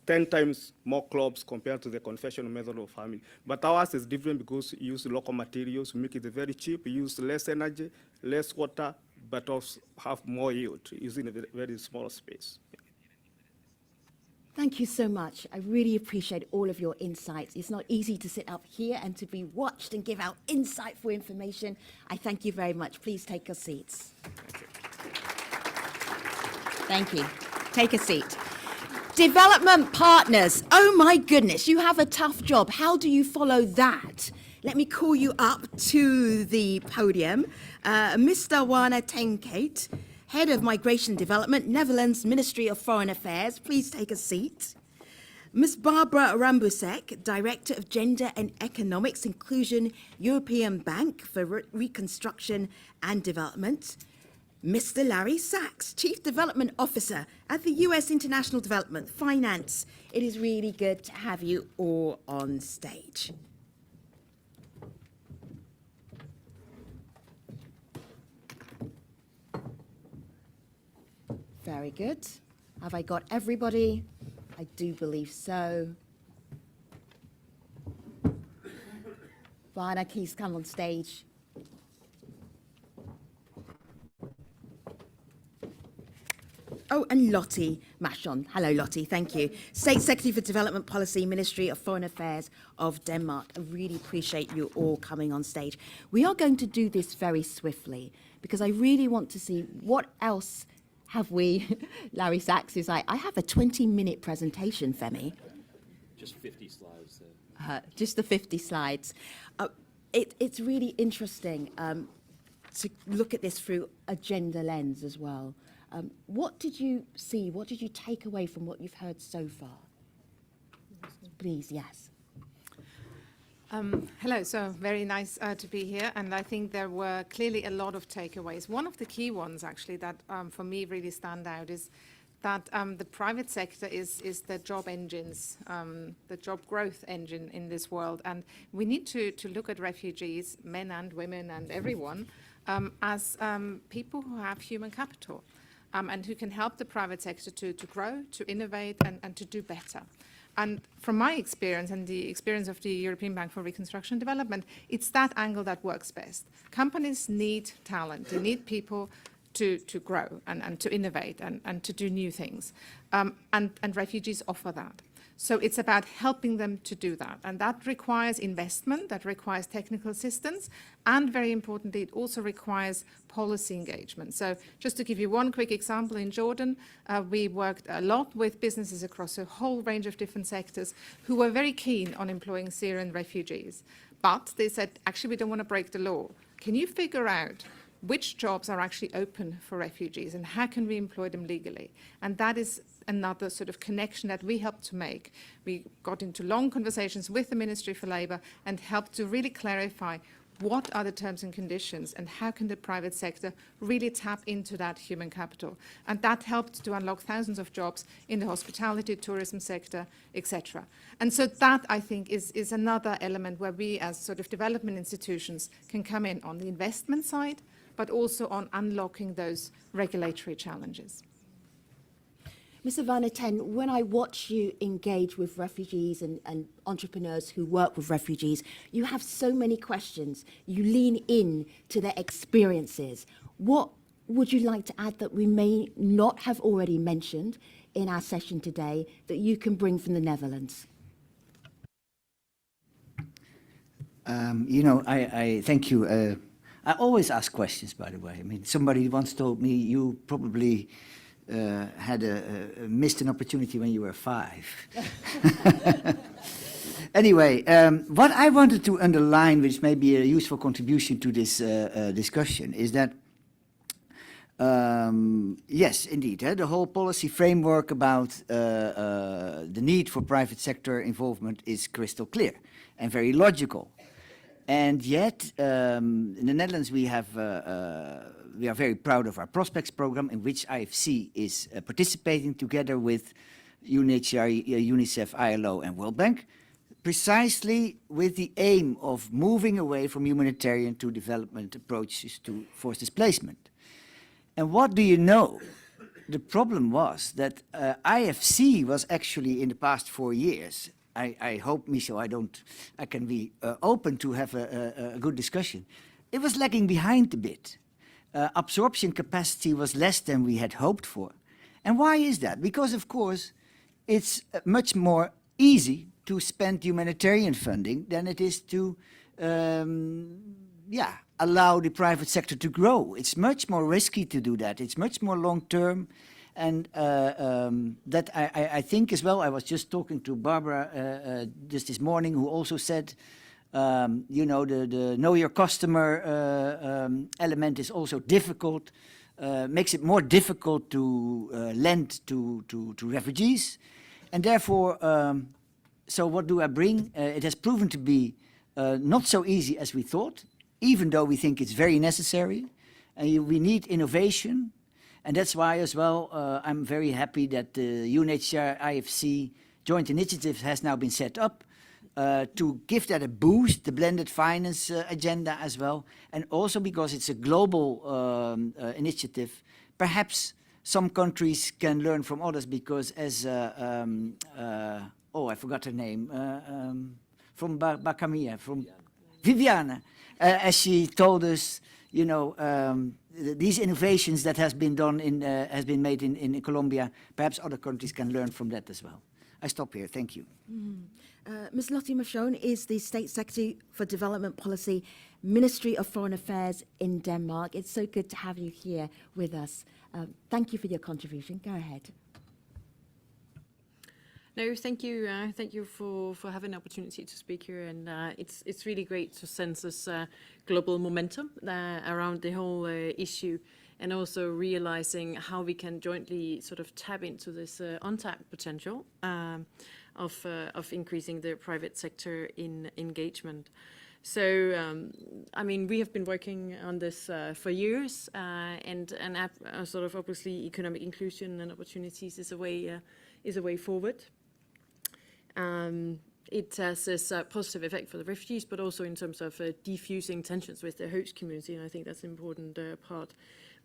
10 times more crops compared to the conventional method of farming. But ours is different because you use local materials, make it very cheap, you use less energy, less water, but also have more yield using a very small space. Yeah. Thank you so much. I really appreciate all of your insights. It's not easy to sit up here and to be watched and give out insightful information. I thank you very much. Please take your seats. Thank you. Take a seat. Development partners. Oh my goodness, you have a tough job. How do you follow that? Let me call you up to the podium. Mr. Wana Tenkate, Head of Migration Development, Netherlands Ministry of Foreign Affairs. Please take a seat. Ms. Barbara Rambusek, Director of Gender and Economics Inclusion, European Bank for Reconstruction and Development. Mr. Larry Sachs, Chief Development Officer at the US International Development Finance. It is really good to have you all on stage. Very good. Have I got everybody? I do believe so. Vana, please come on stage. Oh, and Lottie Machon. Hello, Lottie. Thank you. State Secretary for Development Policy, Ministry of Foreign Affairs of Denmark. I really appreciate you all coming on stage. We are going to do this very swiftly because I really want to see what else have we. Larry Sachs is like, I have a 20-minute presentation, Femi. Just 50 slides. Just the 50 slides. It's really interesting to look at this through a gender lens as well. What did you see? What did you take away from what you've heard so far? Please, yes. Hello, so very nice to be here, and I think there were clearly a lot of takeaways. One of the key ones, actually, that for me really stand out is that the private sector is the job engines, the job growth engine in this world, and we need to look at refugees, men and women and everyone, as people who have human capital and who can help the private sector to grow, to innovate, and to do better. And from my experience and the experience of the European Bank for Reconstruction and Development, it's that angle that works best. Companies need talent. They need people to grow and to innovate and to do new things. And refugees offer that. So it's about helping them to do that. And that requires investment, that requires technical assistance, and very importantly, it also requires policy engagement. So just to give you one quick example, in Jordan, we worked a lot with businesses across a whole range of different sectors who were very keen on employing Syrian refugees. But they said, actually, we don't want to break the law. Can you figure out which jobs are actually open for refugees and how can we employ them legally? And that is another sort of connection that we helped to make. We got into long conversations with the Ministry for Labour and helped to really clarify what are the terms and conditions and how can the private sector really tap into that human capital. And that helped to unlock thousands of jobs in the hospitality, tourism sector, etc. And so that, I think, is another element where we as sort of development institutions can come in on the investment side, but also on unlocking those regulatory challenges. Mr. Van Aten, when I watch you engage with refugees and entrepreneurs who work with refugees, you have so many questions. You lean in to their experiences. What would you like to add that we may not have already mentioned in our session today that you can bring from the Netherlands? I thank you. I always ask questions, by the way. I mean, somebody once told me you probably had missed an opportunity when you were 5. Anyway, what I wanted to underline, which may be a useful contribution to this discussion, is that Yes, indeed. The whole policy framework about the need for private sector involvement is crystal clear and very logical. And yet, in the Netherlands, we are very proud of our Prospects program, in which IFC is participating together with UNHCR, UNICEF, ILO, and World Bank, precisely with the aim of moving away from humanitarian to development approaches to forced displacement. And what do you know? The problem was that IFC was actually, in the past 4 years, I hope, Michel, I can be open to have a good discussion. It was lagging behind a bit. Absorption capacity was less than we had hoped for. And why is that? Because, of course, it's much more easy to spend humanitarian funding than it is to allow the private sector to grow. It's much more risky to do that. It's much more long-term. And that I think as well, I was just talking to Barbara just this morning, who also said, you know, the know your customer element is also difficult, makes it more difficult to lend to refugees. And therefore, so what do I bring? It has proven to be not so easy as we thought, even though we think it's very necessary. We need innovation. And that's why as well, I'm very happy that the UNHCR IFC joint initiative has now been set up to give that a boost, the blended finance agenda as well. And also because it's a global initiative, perhaps some countries can learn from others, because as, I forgot her name, from Bacamia, from Viviana, as she told us, you know, these innovations that has been done has been made in Colombia, perhaps other countries can learn from that as well. I stop here. Thank you. Ms. Lottie Machon is the State Secretary for Development Policy, Ministry of Foreign Affairs in Denmark. It's so good to have you here with us. Thank you for your contribution. Go ahead. No, thank you. Thank you for having the opportunity to speak here, and it's really great to sense this global momentum around the whole issue, and also realizing how we can jointly sort of tap into this untapped potential of increasing the private sector in engagement. So, I mean, we have been working on this for years, and sort of obviously economic inclusion and opportunities is a way forward. It has this positive effect for the refugees, but also in terms of defusing tensions with the host community, and I think that's an important part.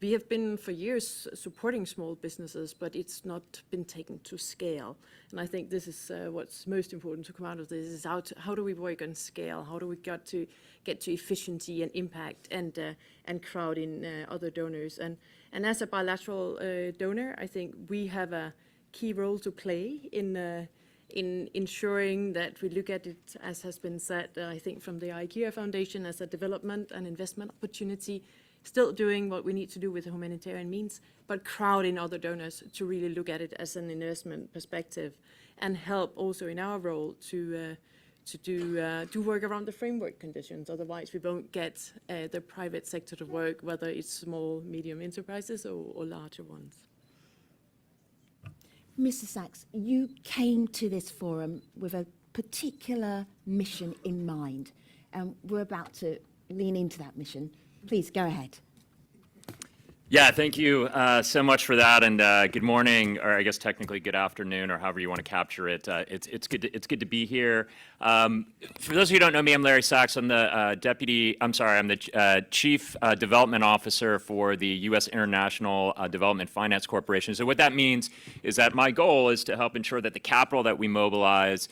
We have been for years supporting small businesses, but it's not been taken to scale. And I think this is what's most important to come out of this, is how do we work on scale? How do we get to efficiency and impact and crowd in other donors? And as a bilateral donor, I think we have a key role to play in ensuring that we look at it, as has been said, I think from the IKEA Foundation, as a development and investment opportunity, still doing what we need to do with the humanitarian means, but crowding other donors to really look at it as an investment perspective, and help also in our role to do work around the framework conditions. Otherwise, we won't get the private sector to work, whether it's small, medium enterprises or larger ones. Mr. Sachs, you came to this forum with a particular mission in mind, and we're about to lean into that mission. Please go ahead. Yeah, thank you so much for that, and good morning, or I guess technically good afternoon, or however you want to capture it. It's good to be here. For those of you who don't know me, I'm Larry Sachs. I'm the Chief Development Officer for the U.S. International Development Finance Corporation. So what that means is that my goal is to help ensure that the capital that we mobilize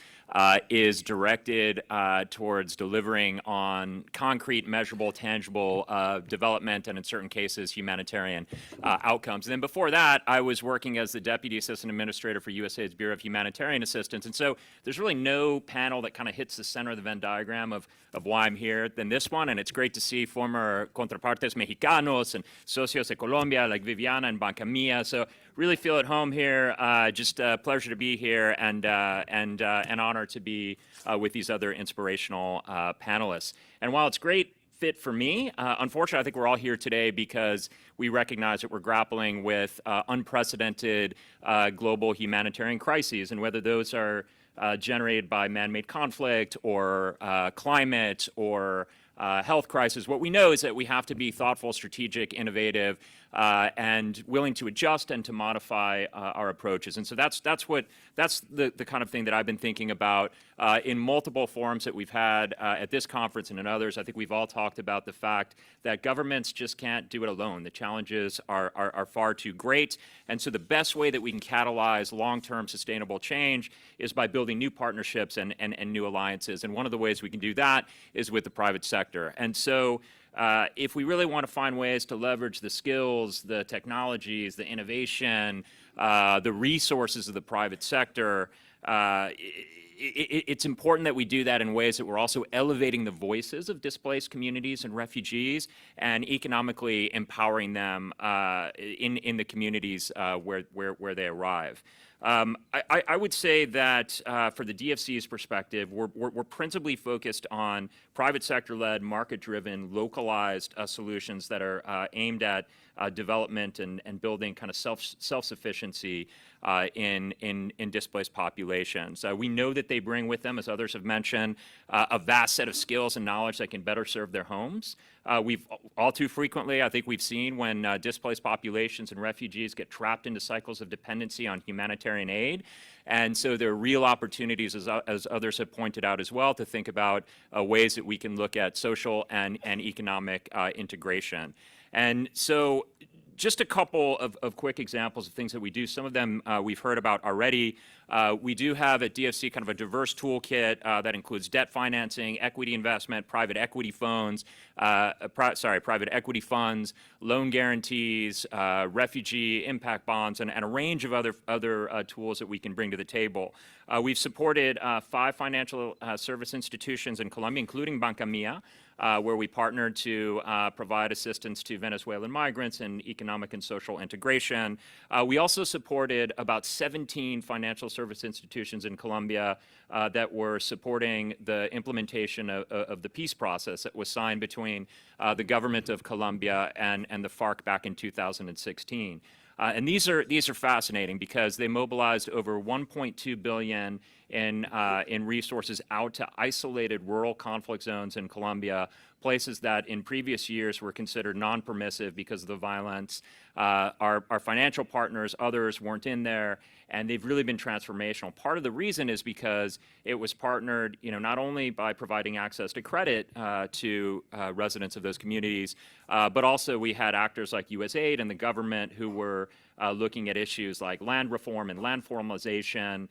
is directed towards delivering on concrete, measurable, tangible development, and in certain cases, humanitarian outcomes. And then before that, I was working as the Deputy Assistant Administrator for USAID's Bureau of Humanitarian Assistance. And so there's really no panel that kind of hits the center of the Venn diagram of why I'm here than this one. And it's great to see former contrapartes mexicanos and socios de Colombia like Viviana and Banca Mia. So really feel at home here. Just a pleasure to be here, and an honor to be with these other inspirational panelists. And while it's great fit for me. Unfortunately, I think we're all here today because we recognize that we're grappling with unprecedented global humanitarian crises, and whether those are generated by man-made conflict or climate or health crisis. What we know is that we have to be thoughtful, strategic, innovative, and willing to adjust and to modify our approaches. And so that's the kind of thing that I've been thinking about in multiple forums that we've had at this conference and in others. I think we've all talked about the fact that governments just can't do it alone. The challenges are far too great. And so the best way that we can catalyze long-term sustainable change is by building new partnerships and new alliances. And one of the ways we can do that is with the private sector. And so if we really want to find ways to leverage the skills, the technologies, the innovation, the resources of the private sector, it's important that we do that in ways that we're also elevating the voices of displaced communities and refugees and economically empowering them in the communities where they arrive. I would say that for the DFC's perspective, we're principally focused on private sector-led, market-driven, localized solutions that are aimed at development and building kind of self-sufficiency in displaced populations. We know that they bring with them, as others have mentioned, a vast set of skills and knowledge that can better serve their homes. We've all too frequently, I think we've seen when displaced populations and refugees get trapped into cycles of dependency on humanitarian aid. And so there are real opportunities, as others have pointed out as well, to think about ways that we can look at social and economic integration. And so just a couple of quick examples of things that we do. Some of them we've heard about already. We do have at DFC kind of a diverse toolkit that includes debt financing, equity investment, private equity funds, private equity funds, loan guarantees, refugee impact bonds, and a range of other tools that we can bring to the table. We've supported 5 financial service institutions in Colombia, including Banca Mia, where we partnered to provide assistance to Venezuelan migrants and economic and social integration. We also supported about 17 financial service institutions in Colombia that were supporting the implementation of the peace process that was signed between the government of Colombia and the FARC back in 2016. And these are fascinating because they mobilized over 1.2 billion in resources out to isolated rural conflict zones in Colombia, places that in previous years were considered non-permissive because of the violence. Our financial partners, others weren't in there, and they've really been transformational. Part of the reason is because it was partnered, not only by providing access to credit to residents of those communities, but also we had actors like USAID and the government who were looking at issues like land reform and land formalization,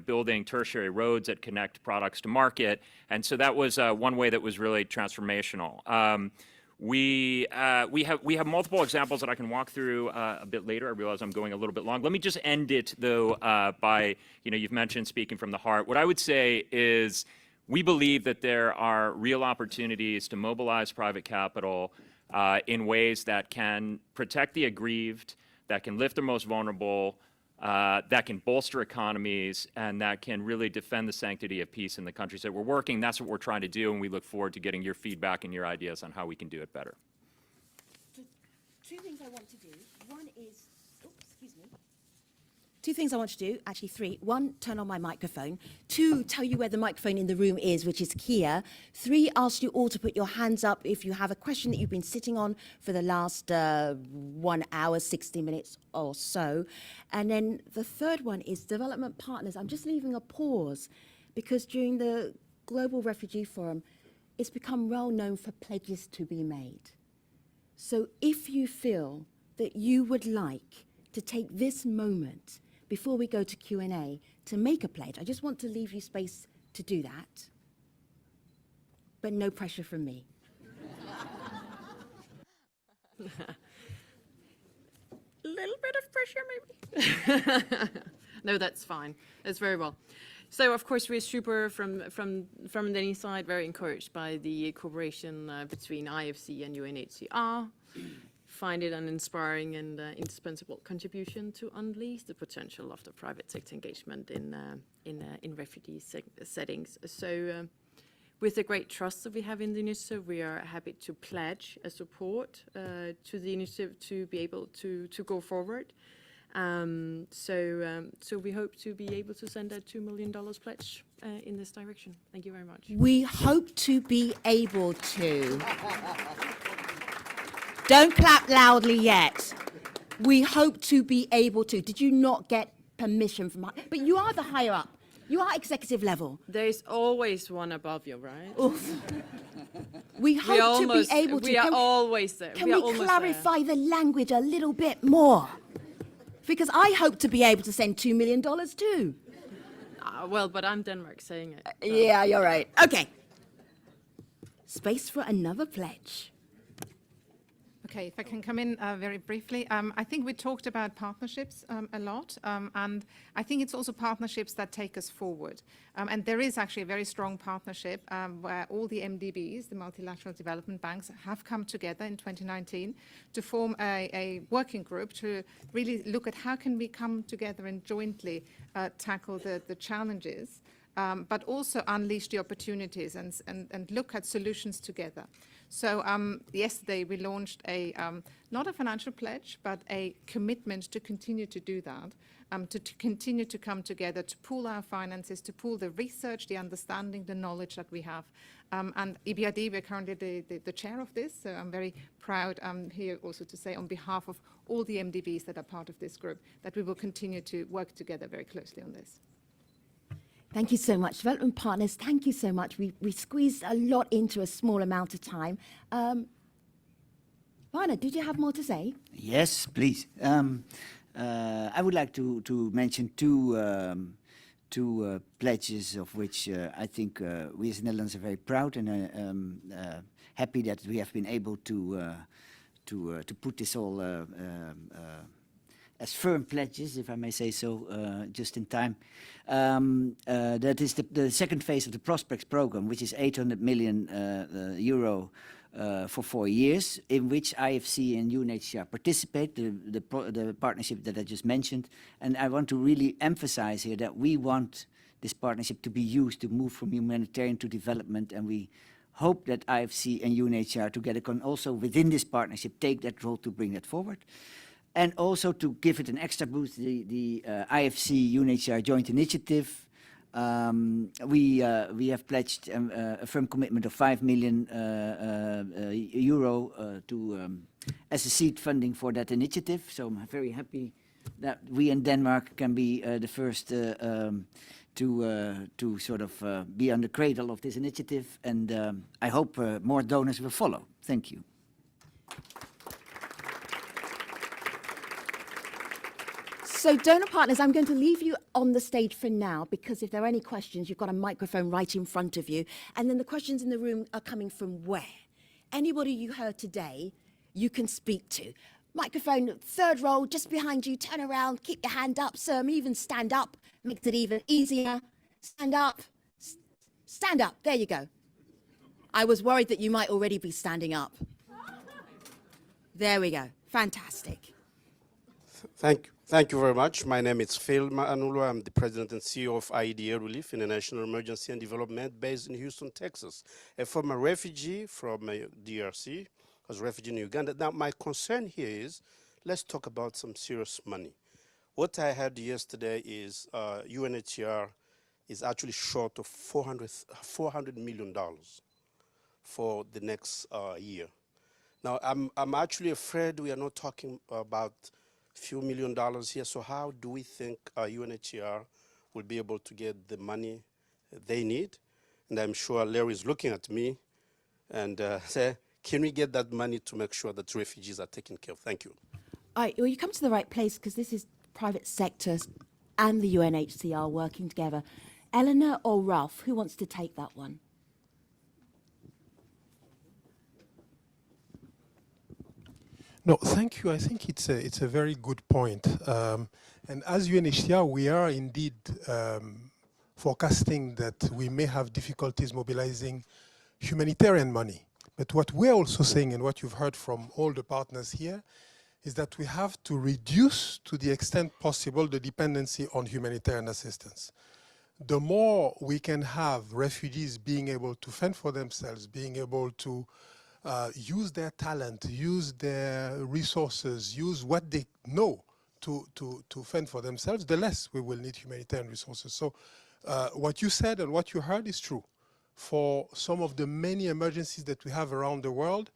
building tertiary roads that connect products to market. And so that was one way that was really transformational. We have multiple examples that I can walk through a bit later. I realize I'm going a little bit long. Let me just end it, though, by, you've mentioned speaking from the heart. What I would say is we believe that there are real opportunities to mobilize private capital in ways that can protect the aggrieved, that can lift the most vulnerable, that can bolster economies, and that can really defend the sanctity of peace in the countries that we're working. That's what we're trying to do, and we look forward to getting your feedback and your ideas on how we can do it better. Two things I want to do. One is, Two things I want to do, actually 3. 1, turn on my microphone. 2, tell you where the microphone in the room is, which is here. 3, ask you all to put your hands up if you have a question that you've been sitting on for the last 1 hour, 60 minutes or so. And then the third one is development partners. I'm just leaving a pause because during the Global Refugee Forum, it's become well known for pledges to be made. So if you feel that you would like to take this moment before we go to Q&A to make a pledge, I just want to leave you space to do that, but no pressure from me. Little bit of pressure, maybe. No, that's fine. That's very well. So, of course, we're super, from Denny's side, very encouraged by the cooperation between IFC and UNHCR. Find it an inspiring and indispensable contribution to unleash the potential of the private sector engagement in refugee settings. So with the great trust that we have in the initiative, we are happy to pledge a support to the initiative to be able to go forward. So we hope to be able to send a $2 million pledge in this direction. Thank you very much. We hope to be able to. Don't clap loudly yet. We hope to be able to. Did you not get permission from... But you are the higher up. You are executive level. There's always one above you, right? Oof. We hope to be able to. We are always there. Can we clarify the language a little bit more? Because I hope to be able to send $2 million too. Well, but I'm Denmark saying it. So. Yeah, you're right. Okay. Space for another pledge. Okay, if I can come in very briefly. I think we talked about partnerships a lot, and I think it's also partnerships that take us forward. And there is actually a very strong partnership where all the MDBs, the multilateral development banks, have come together in 2019 to form a working group to really look at how can we come together and jointly tackle the challenges, but also unleash the opportunities and look at solutions together. So yesterday we launched not a financial pledge, but a commitment to continue to do that, to continue to come together, to pool our finances, to pool the research, the understanding, the knowledge that we have. And EBRD, we're currently the chair of this, so I'm very proud here also to say on behalf of all the MDBs that are part of this group that we will continue to work together very closely on this. Thank you so much. Development partners, thank you so much. We squeezed a lot into a small amount of time. Varna, did you have more to say? Yes, please. I would like to mention two pledges of which I think we as Netherlands are very proud and happy that we have been able to put this all as firm pledges, if I may say so, just in time. That is the second phase of the Prospects program, which is 800 million euro for 4 years, in which IFC and UNHCR participate, the partnership that I just mentioned. And I want to really emphasize here that we want this partnership to be used to move from humanitarian to development, and we hope that IFC and UNHCR together can also, within this partnership, take that role to bring that forward. And also to give it an extra boost, the IFC UNHCR joint initiative. We have pledged a firm commitment of 5 million euro as a seed funding for that initiative. So I'm very happy that we in Denmark can be the first to sort of be on the cradle of this initiative. And I hope more donors will follow. Thank you. So donor partners, I'm going to leave you on the stage for now, because if there are any questions, you've got a microphone right in front of you. And then the questions in the room are coming from where? Anybody you heard today, you can speak to. Microphone, third row, just behind you, turn around, keep your hand up, some even stand up, makes it even easier. Stand up, stand up, there you go. I was worried that you might already be standing up. There we go, fantastic. Thank you very much. My name is Phil Manulu. I'm the president and CEO of IDA Relief, International Emergency and Development, based in Houston, Texas. A former refugee from DRC, I was a refugee in Uganda. Now, my concern here is, let's talk about some serious money. What I heard yesterday is UNHCR is actually short of $400 million for the next year. Now, I'm actually afraid we are not talking about few $1 million here. So how do we think UNHCR will be able to get the money they need? And I'm sure Larry is looking at me and say, can we get that money to make sure that refugees are taken care of? Thank you. All right, well, you come to the right place, because this is private sector and the UNHCR working together. Eleanor or Ralph, who wants to take that one? No, thank you. I think it's a very good point. And as UNHCR, we are indeed forecasting that we may have difficulties mobilizing humanitarian money. But what we're also saying, and what you've heard from all the partners here, is that we have to reduce to the extent possible the dependency on humanitarian assistance. the more we can have refugees being able to fend for themselves, being able to use their talent, use their resources, use what they know to fend for themselves, the less we will need humanitarian resources. So what you said and what you heard is true. For some of the many emergencies that we have around the world,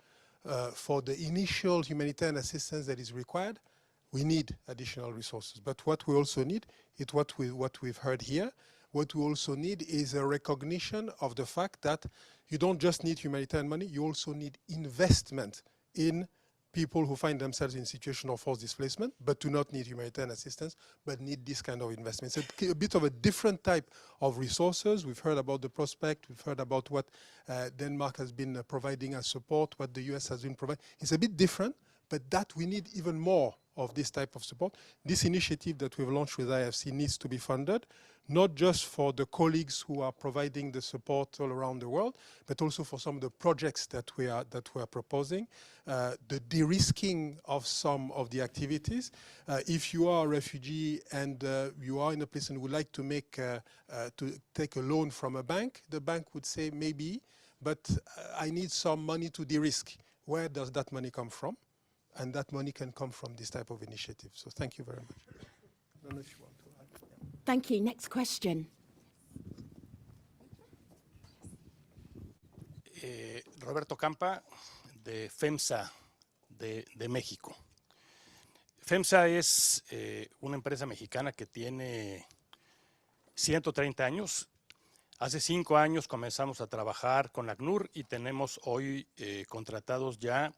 for the initial humanitarian assistance that is required, we need additional resources. But what we also need is what we've heard here. What we also need is a recognition of the fact that you don't just need humanitarian money, you also need investment in people who find themselves in situation of forced displacement, but do not need humanitarian assistance, but need this kind of investment. It's a bit of a different type of resources. We've heard about the prospect, we've heard about what Denmark has been providing as support, what the US has been providing. It's a bit different, but that we need even more of this type of support. This initiative that we've launched with IFC needs to be funded, not just for the colleagues who are providing the support all around the world, but also for some of the projects that we are proposing, the de-risking of some of the activities. If you are a refugee and you are in a place and would like to take a loan from a bank, the bank would say maybe, but I need some money to de-risk. Where does that money come from? And that money can come from this type of initiative. So thank you very much. I don't know if you want to add. Thank you. Next question. Roberto Campa, de FEMSA de México. FEMSA es una empresa mexicana que tiene 130 años. Hace 5 años comenzamos a trabajar con ACNUR y tenemos hoy contratados ya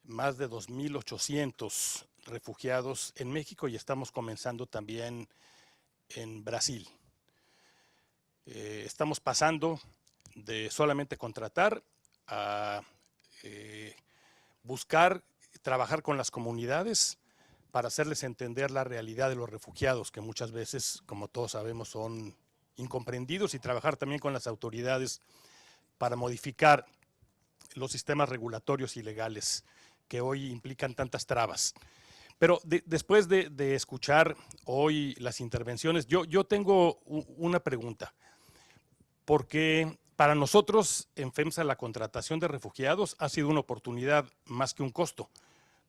más de 2.800 refugiados en México y estamos comenzando también en Brasil. Estamos pasando de solamente contratar a buscar trabajar con las comunidades para hacerles entender la realidad de los refugiados, que muchas veces, como todos sabemos, son incomprendidos, y trabajar también con las autoridades para modificar los sistemas regulatorios y legales que hoy implican tantas trabas. Pero después de escuchar hoy las intervenciones, yo tengo una pregunta, porque para nosotros en FEMSA la contratación de refugiados ha sido una oportunidad más que un costo.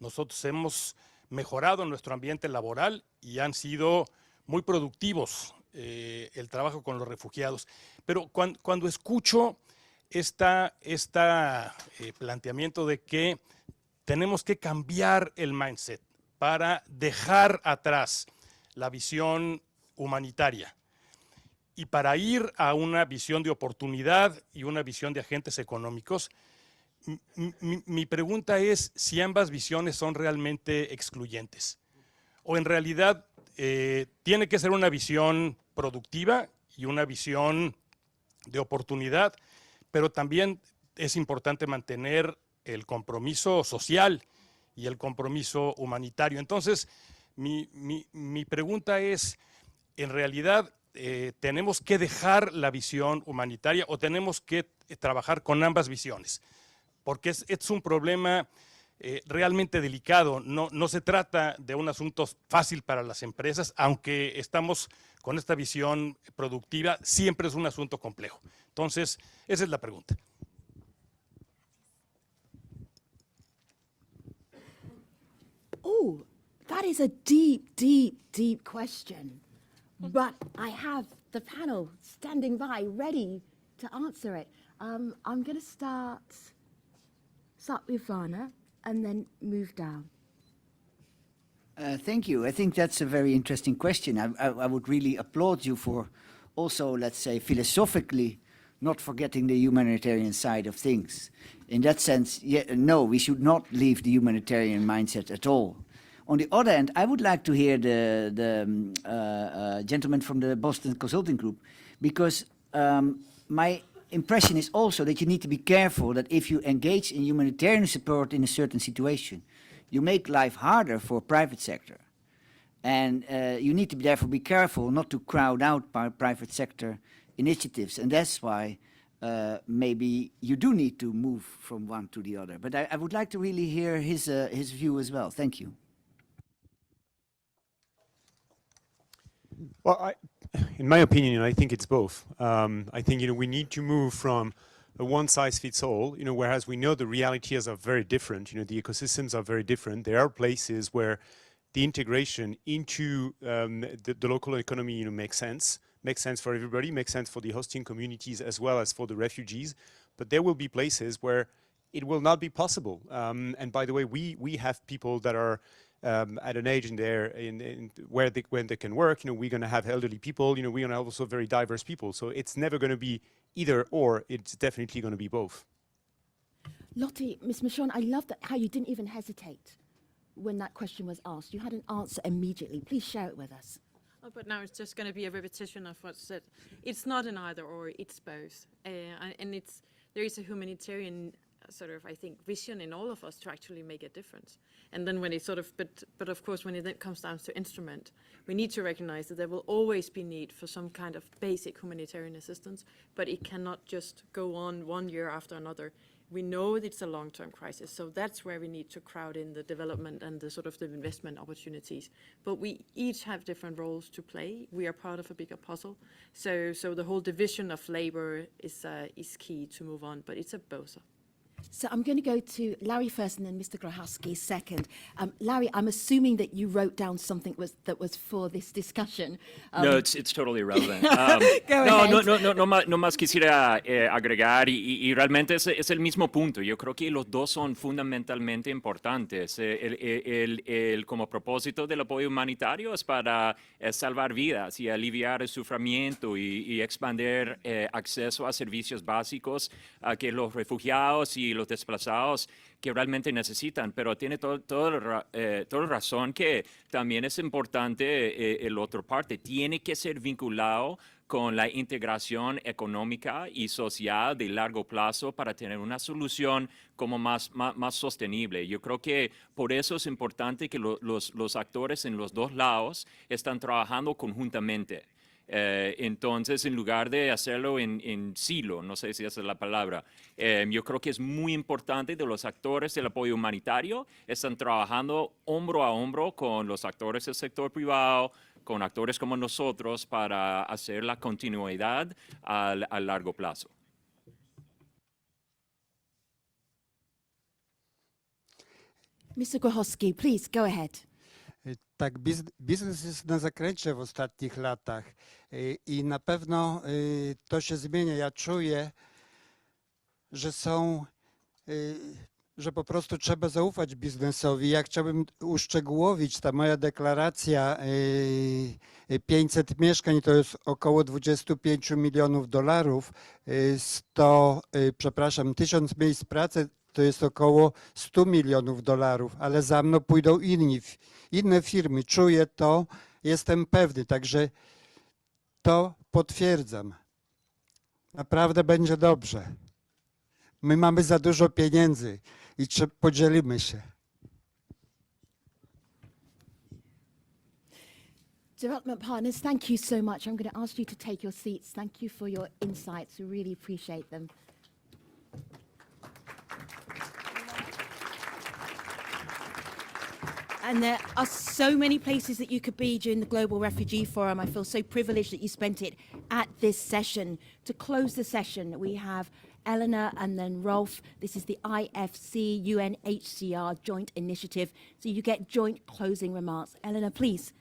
Nosotros hemos mejorado nuestro ambiente laboral y han sido muy productivos el trabajo con los refugiados. Pero cuando escucho planteamiento de que tenemos que cambiar el mindset para dejar atrás la visión humanitaria y para ir a una visión de oportunidad y una visión de agentes económicos, mi pregunta es si ambas visiones son realmente excluyentes o en realidad tiene que ser una visión productiva y una visión de oportunidad, pero también es importante mantener el compromiso social y el compromiso humanitario. Entonces, mi pregunta es, ¿en realidad tenemos que dejar la visión humanitaria o tenemos que trabajar con ambas visiones? Porque es un problema realmente delicado. No se trata de un asunto fácil para las empresas, aunque estamos con esta visión productiva, siempre es un asunto complejo. Entonces, esa es la pregunta. Oh, that is a deep, deep, deep question. But I have the panel standing by, ready to answer it. I'm going to start with Varna and then move down. Thank you. I think that's a very interesting question. I would really applaud you for also, let's say, philosophically not forgetting the humanitarian side of things. In that sense, no, we should not leave the humanitarian mindset at all. On the other hand, I would like to hear the gentleman from the Boston Consulting Group, because my impression is also that you need to be careful that if you engage in humanitarian support in a certain situation, you make life harder for private sector. And you need to therefore be careful not to crowd out private sector initiatives. And that's why maybe you do need to move from one to the other. But I would like to really hear his view as well. Thank you. Well, in my opinion, I think it's both. I think we need to move from a one-size-fits-all, whereas we know the realities are very different. The ecosystems are very different. There are places where the integration into the local economy, makes sense for everybody, makes sense for the hosting communities as well as for the refugees. But there will be places where it will not be possible. And by the way, we have people that are at an age where they can work. We're going to have elderly people. We're going to have also very diverse people. So it's never going to be either or. It's definitely going to be both. Lottie, Ms. Michon, I love how you didn't even hesitate when that question was asked. You had an answer immediately. Please share it with us. Oh, but now it's just going to be a repetition of what's said. It's not an either or, it's both. And there is a humanitarian sort of, I think, vision in all of us to actually make a difference. And then when it sort of, but of course, when it then comes down to instrument, we need to recognize that there will always be need for some kind of basic humanitarian assistance, but it cannot just go on one year after another. We know it's a long-term crisis, so that's where we need to crowd in the development and the sort of the investment opportunities. But we each have different roles to play. We are part of a bigger puzzle. So the whole division of labor is key to move on, but it's a both. So I'm going to go to Larry first and then Mr. Grochowski second. Larry, I'm assuming that you wrote down something that was for this discussion. No, it's totally irrelevant. Go ahead. No más quisiera agregar y realmente es el mismo punto. Yo creo que los dos son fundamentalmente importantes. El como propósito del apoyo humanitario es para salvar vidas y aliviar el sufrimiento y expandir acceso a servicios básicos que los refugiados y los desplazados que realmente necesitan, pero tiene toda razón que también es importante el otro parte, tiene que ser vinculado con la integración económica y social de largo plazo para tener una solución como más sostenible. Yo creo que por eso es importante que los actores en los dos lados están trabajando conjuntamente. Entonces, en lugar de hacerlo en silo, no sé si esa es la palabra, yo creo que es muy importante de los actores del apoyo humanitario, están trabajando hombro a hombro con los actores del sector privado, con actores como nosotros para hacer la continuidad a largo plazo. Mr. Grochowski, please go ahead. Tak, biznes jest na zakręcie w ostatnich latach i na pewno to się zmienia. Ja czuję, że po prostu trzeba zaufać biznesowi. Ja chciałbym uszczegółowić, ta moja deklaracja 500 mieszkań to jest około 25 milionów dolarów, 1000 miejsc pracy to jest około 100 milionów dolarów, ale za mną pójdą inne firmy. Czuję to, jestem pewny, także to potwierdzam. Naprawdę będzie dobrze. My mamy za dużo pieniędzy i podzielimy się. Development partners, thank you so much. I'm going to ask you to take your seats. Thank you for your insights. We really appreciate them. And there are so many places that you could be during the Global Refugee Forum. I feel so privileged that you spent it at this session. To close the session, we have Eleanor and then Rolf. This is the IFC UNHCR joint initiative. So you get joint closing remarks. Eleanor, please.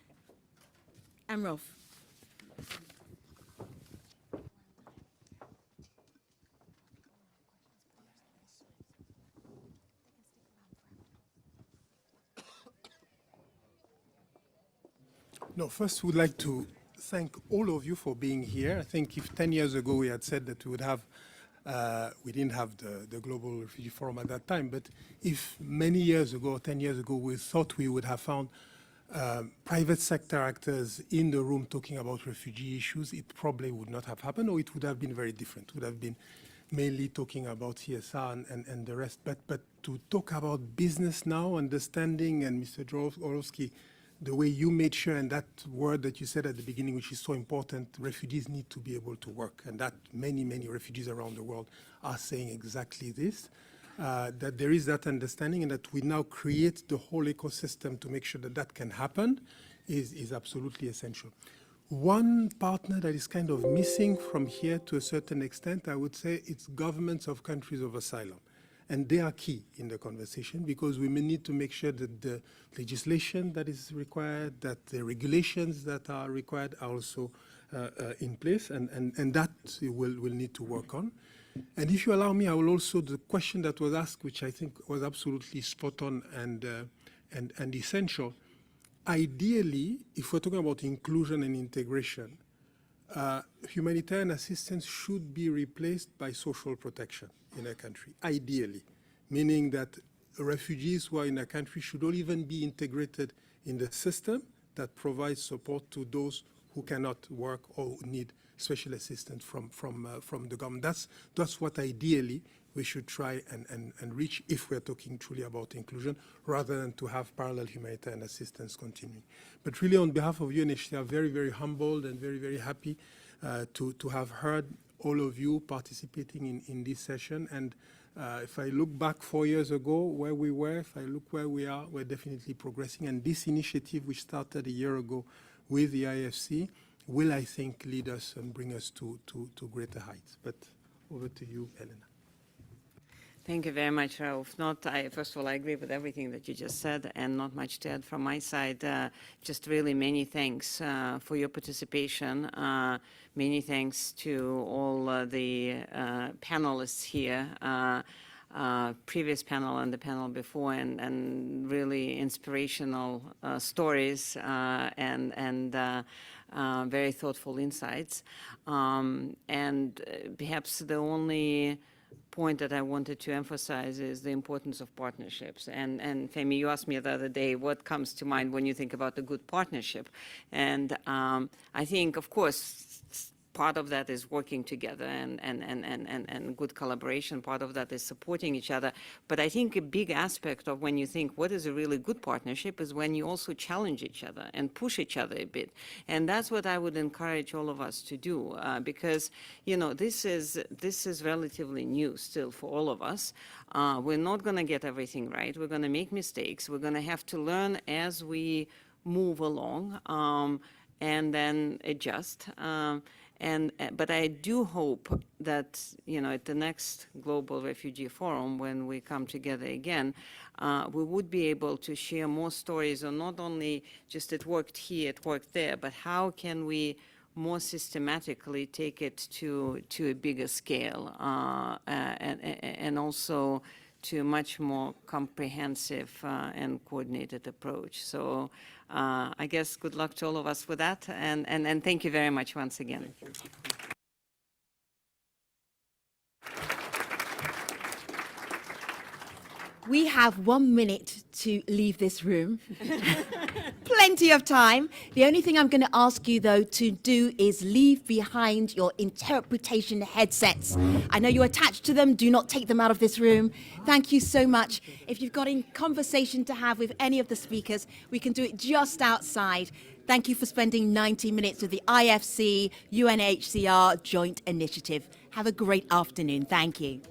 And Rolf. No, first we'd like to thank all of you for being here. I think if 10 years ago we had said that we would have, we didn't have the Global Refugee Forum at that time, but if many years ago, 10 years ago, we thought we would have found private sector actors in the room talking about refugee issues, it probably would not have happened, or it would have been very different. It would have been mainly talking about CSR and the rest. But to talk about business now, understanding, and Mr. Orowski, the way you made sure, and that word that you said at the beginning, which is so important, refugees need to be able to work, and that many, many refugees around the world are saying exactly this, that there is that understanding, and that we now create the whole ecosystem to make sure that that can happen is absolutely essential. One partner that is kind of missing from here to a certain extent, I would say, it's governments of countries of asylum. And they are key in the conversation because we may need to make sure that the legislation that is required, that the regulations that are required are also in place, and that we'll need to work on. And if you allow me, I will also, the question that was asked, which I think was absolutely spot on and essential, ideally, if we're talking about inclusion and integration, humanitarian assistance should be replaced by social protection in a country, ideally, meaning that refugees who are in a country should all even be integrated in the system that provides support to those who cannot work or need special assistance from the government. That's what ideally we should try and reach if we're talking truly about inclusion, rather than to have parallel humanitarian assistance continuing. But really, on behalf of UNHCR, very, very humbled and very, very happy to have heard all of you participating in this session. And if I look back 4 years ago, where we were, if I look where we are, we're definitely progressing. And this initiative, which started a year ago with the IFC, will, I think, lead us and bring us to greater heights. But over to you, Elena. Thank you very much, Raouf. First of all, I agree with everything that you just said, and not much to add from my side. Just really many thanks for your participation. Many thanks to all the panelists here, previous panel and the panel before, and really inspirational stories and very thoughtful insights. And perhaps the only point that I wanted to emphasize is the importance of partnerships. And Femi, you asked me the other day, what comes to mind when you think about a good partnership? And I think, of course, part of that is working together and good collaboration. Part of that is supporting each other. But I think a big aspect of when you think what is a really good partnership is when you also challenge each other and push each other a bit. And that's what I would encourage all of us to do, because, you know, this is relatively new still for all of us. We're not going to get everything right. We're going to make mistakes. We're going to have to learn as we move along and then adjust. But I do hope that, you know, at the next Global Refugee Forum, when we come together again, we would be able to share more stories on not only just it worked here, it worked there, but how can we more systematically take it to a bigger scale and also to a much more comprehensive and coordinated approach. So I guess good luck to all of us with that, and thank you very much once again. We have 1 minute to leave this room. Plenty of time. The only thing I'm going to ask you, though, to do is leave behind your interpretation headsets. I know you're attached to them. Do not take them out of this room. Thank you so much. If you've got a conversation to have with any of the speakers, we can do it just outside. Thank you for spending 90 minutes with the IFC UNHCR joint initiative. Have a great afternoon. Thank you.